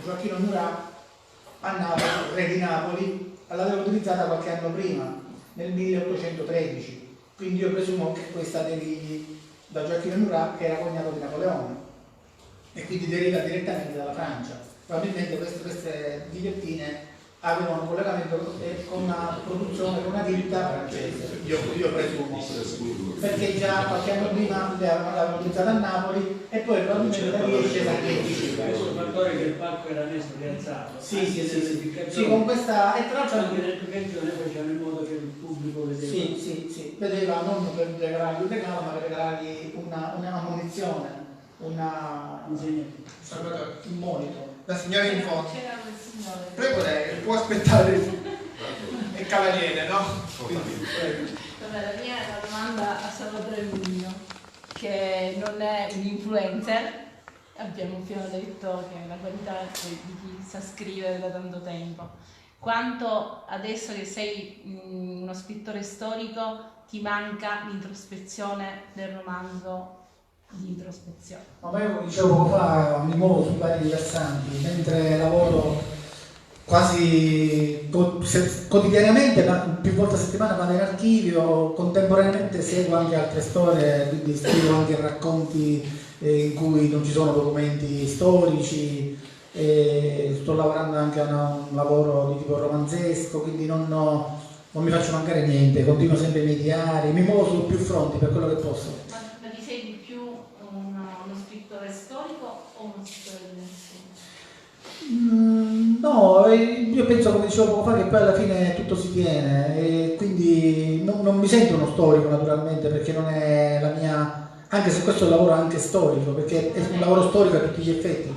Gioacchino Murat a Napoli, re di Napoli, l'aveva utilizzata qualche anno prima, nel 1813. Quindi io presumo che questa derivi da Gioacchino Murat, che era cognato di Napoleone, e quindi deriva direttamente dalla Francia. Probabilmente queste ghigliottine avevano un collegamento con una produzione, con una ditta francese, io presumo, perché già qualche anno prima l'avevano utilizzata a Napoli e poi probabilmente da lì è scesa anche in Sicilia. Questo fattore che il palco era messo rialzato. Sì, con questa, e tra l'altro anche l'educazione facevano in modo che il pubblico vedeva. Sì, vedeva non per regalargli un regalo, ma per regalargli una munizione, un monito. La signora in fondo. C'era quel signore. Prego lei, può aspettare. È cavaliere, no? Vabbè, la mia è una domanda a Salvatore Mugno, che non è un influencer. Abbiamo appena detto che è la qualità di chi sa scrivere da tanto tempo. Quanto adesso che sei uno scrittore storico ti manca l'introspezione del romanzo di introspezione? Ma io, come dicevo poco fa, mi muovo su vari versanti, mentre lavoro quasi quotidianamente, ma più volte a settimana vado in archivio, contemporaneamente seguo anche altre storie, quindi scrivo anche racconti in cui non ci sono documenti storici, sto lavorando anche a un lavoro di tipo romanzesco, quindi non mi faccio mancare niente, continuo sempre a mediare, mi muovo su più fronti per quello che posso. Ma ti sei di più uno scrittore storico o uno scrittore di lezioni? No, io penso, come dicevo poco fa, che poi alla fine tutto si tiene e quindi non mi sento uno storico naturalmente, perché non è la mia, anche se questo è un lavoro anche storico, perché è un lavoro storico a tutti gli effetti,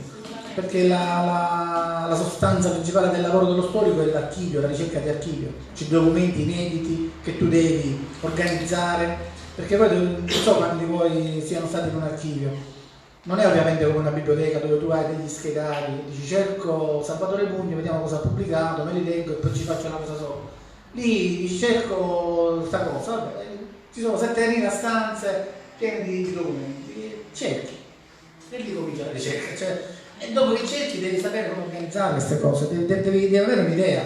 perché la sostanza principale del lavoro dello storico è l'archivio, la ricerca di archivio, cioè documenti inediti che tu devi organizzare, perché poi non so quanti di voi siano stati in un archivio. Non è ovviamente come una biblioteca dove tu hai degli schedari, dici cerco Salvatore Mugno, vediamo cosa ha pubblicato, me li leggo e poi ci faccio una cosa sopra. Lì cerco questa cosa, vabbè, ci sono 7.000 stanze piene di documenti, cerchi, e lì comincia la ricerca, cioè, e dopo che cerchi devi sapere come organizzare queste cose, devi avere un'idea,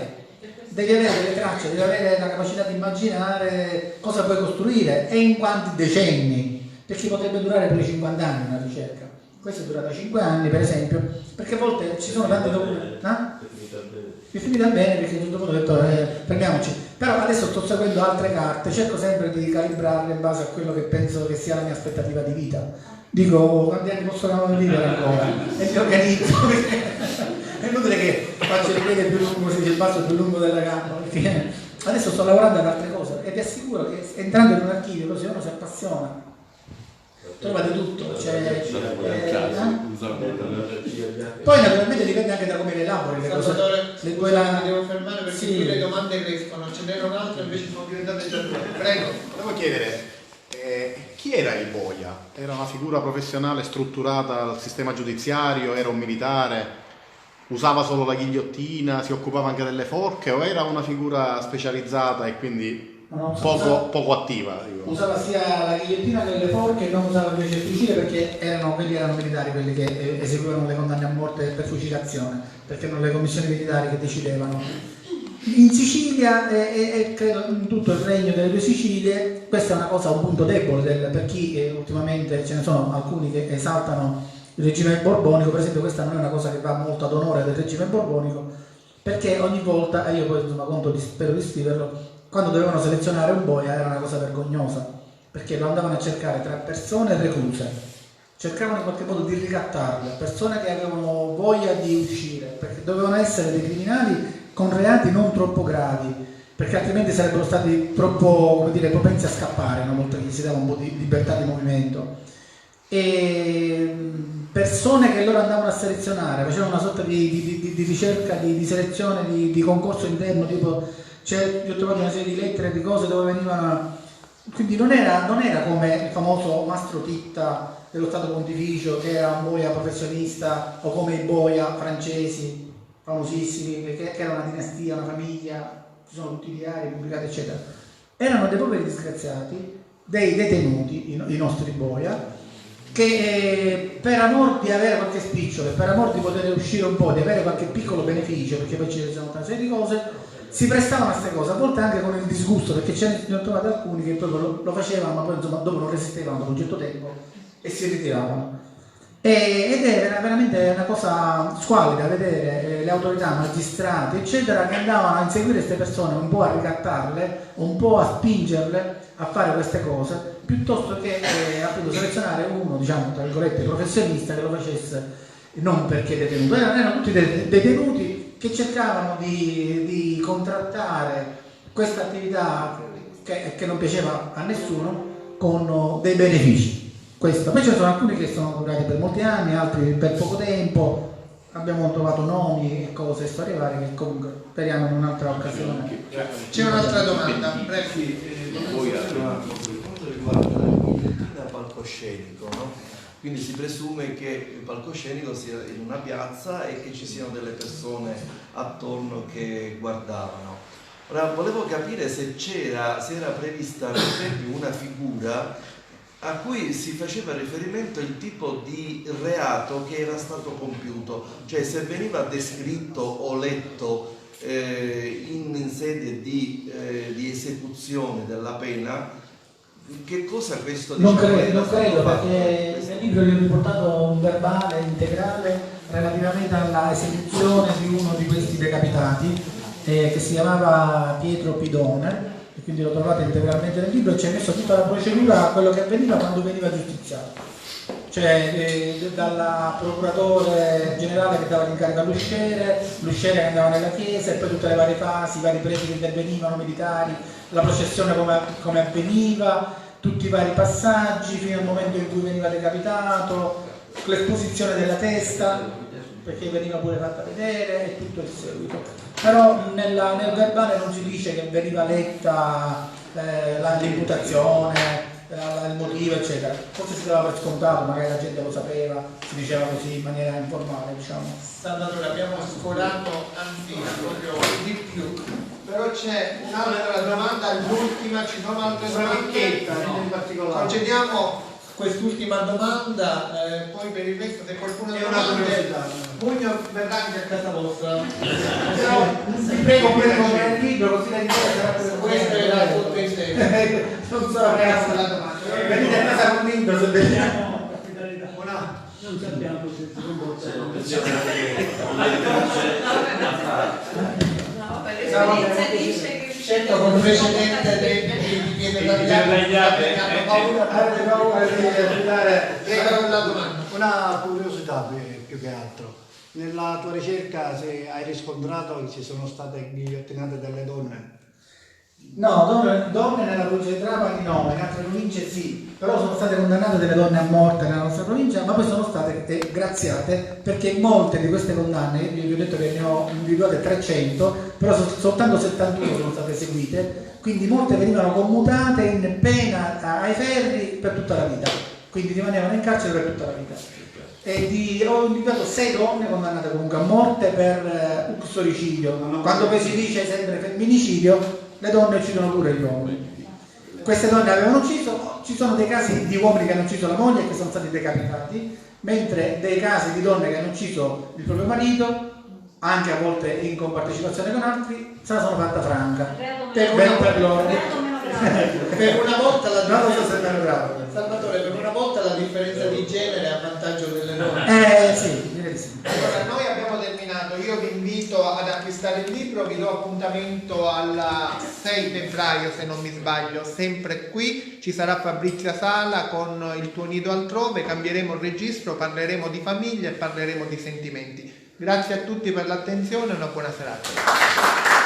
devi avere delle tracce, devi avere la capacità di immaginare cosa puoi costruire e in quanti decenni, perché potrebbe durare pure 50 anni una ricerca. Questa è durata 5 anni per esempio, perché a volte ci sono tanti documenti. È finita bene perché a un certo punto ho detto fermiamoci, però adesso sto seguendo altre carte, cerco sempre di calibrarle in base a quello che penso che sia la mia aspettativa di vita. Dico quanti anni possono vivere ancora e mi organizzo, è inutile che faccio il piede più lungo, se il passo più lungo della gamba, perché adesso sto lavorando ad altre cose e vi assicuro che entrando in un archivio così uno si appassiona. Trovate tutto, poi naturalmente dipende anche da come le elabori le cose. Mi devo fermare perché qui le domande crescono, ce n'era un'altra invece sono diventate già due. Prego. Volevo chiedere, chi era il boia? Era una figura professionale strutturata al sistema giudiziario, era un militare, usava solo la ghigliottina, si occupava anche delle forche o era una figura specializzata e quindi poco attiva? Dico. Usava sia la ghigliottina che le forche e non usava invece il fucile perché quelli erano militari quelli che eseguivano le condanne a morte per fucilazione, perché erano le commissioni militari che decidevano. In Sicilia e credo in tutto il regno delle due Sicilie, questa è una cosa, un punto debole per chi ultimamente ce ne sono alcuni che esaltano il regime borbonico, per esempio questa non è una cosa che va molto ad onore del regime borbonico, perché ogni volta, e io poi insomma spero di scriverlo, quando dovevano selezionare un boia era una cosa vergognosa, perché lo andavano a cercare tra persone recluse, cercavano in qualche modo di ricattarle, persone che avevano voglia di uscire, perché dovevano essere dei criminali con reati non troppo gravi, perché altrimenti sarebbero stati troppo, come dire, propensi a scappare una volta che gli si dava un po' di libertà di movimento. E persone che loro andavano a selezionare, facevano una sorta di ricerca, di selezione, di concorso interno, tipo io ho trovato una serie di lettere, di cose dove venivano, quindi non era come il famoso Mastro Titta dello Stato Pontificio, che era un boia professionista, o come i boia francesi famosissimi, che era una dinastia, una famiglia, ci sono tutti i diari pubblicati eccetera. Erano dei poveri disgraziati, dei detenuti, i nostri boia, che per amor di avere qualche spicciolo, per amor di poter uscire un po', di avere qualche piccolo beneficio, perché poi ci sono una serie di cose, si prestavano a queste cose, a volte anche con il disgusto, perché ce ne ho trovati alcuni che proprio lo facevano, ma poi insomma dopo non resistevano dopo un certo tempo e si ritiravano. Ed era veramente una cosa squallida vedere le autorità, magistrati, eccetera, che andavano a inseguire queste persone, un po' a ricattarle, un po' a spingerle a fare queste cose, piuttosto che appunto selezionare uno, diciamo, tra virgolette, professionista che lo facesse non perché detenuto. Erano tutti dei detenuti che cercavano di contrattare questa attività che non piaceva a nessuno con dei benefici. Questo. Poi ci sono alcuni che sono durati per molti anni, altri per poco tempo, abbiamo trovato nomi e cose, storie varie che comunque speriamo in un'altra occasione. C'è un'altra domanda, prego. Poi per quanto riguarda il palcoscenico, no? Quindi si presume che il palcoscenico sia in una piazza e che ci siano delle persone attorno che guardavano. Ora volevo capire se era prevista per esempio una figura a cui si faceva riferimento il tipo di reato che era stato compiuto, cioè se veniva descritto o letto in sede di esecuzione della pena, che cosa questo non credo perché nel libro gli ho riportato un verbale integrale relativamente alla esecuzione di uno di questi decapitati che si chiamava Pietro Pidone, e quindi lo trovate integralmente nel libro, e c'è messo tutta la procedura, quello che avveniva quando veniva giustiziato, cioè dal procuratore generale che dava l'incarico all'usciere, l'usciere che andava nella chiesa, e poi tutte le varie fasi, i vari preti che intervenivano, militari, la processione come avveniva, tutti i vari passaggi fino al momento in cui veniva decapitato, l'esposizione della testa, perché veniva pure fatta vedere, e tutto il seguito. Però nel verbale non si dice che veniva letta l'imputazione, il motivo, eccetera. Forse si dava per scontato, magari la gente lo sapeva, si diceva così in maniera informale, diciamo. Salvatore, abbiamo sforato anzi proprio di più, però c'è un'altra domanda, l'ultima, ci sono altre domande? In particolare. Concediamo quest'ultima domanda, poi per il resto se qualcuno ha domande, Mugno verrà anche a casa vostra. Però vi prego pure di comprare il libro, così la interessa. Questo era tutto il tempo. Non so ragazzi la domanda. Venite a casa con il libro se vediamo. Non sappiamo se si comporta. No, perché l'esperienza dice che certo con precedente di chiedere la domanda. Una curiosità più che altro. Nella tua ricerca se hai riscontrato che ci sono state ghigliottinate delle donne? No, donne nella provincia di Trapani no, in altre province sì, però sono state condannate delle donne a morte nella nostra provincia, ma poi sono state graziate perché molte di queste condanne, io vi ho detto che ne ho individuate 300, però soltanto 71 sono state eseguite, quindi molte venivano commutate in pena ai ferri per tutta la vita, quindi rimanevano in carcere per tutta la vita. Ho individuato 6 donne condannate comunque a morte per uxoricidio, quando poi si dice sempre femminicidio, le donne uccidono pure gli uomini. Queste donne avevano ucciso, ci sono dei casi di uomini che hanno ucciso la moglie e che sono stati decapitati, mentre dei casi di donne che hanno ucciso il proprio marito, anche a volte in compartecipazione con altri, se la sono fatta franca. Per loro. Per una volta la non so se è meno grave. Salvatore, per una volta la differenza di genere è a vantaggio delle donne. Sì, direi di sì. Allora, noi abbiamo terminato. Io io vi invito ad acquistare il libro, vi do appuntamento al 6 febbraio se non mi sbaglio, sempre qui, ci sarà Fabrizia Sala con Il tuo nido altrove, cambieremo il registro, parleremo di famiglia e parleremo di sentimenti. Grazie a tutti per l'attenzione e una buona serata.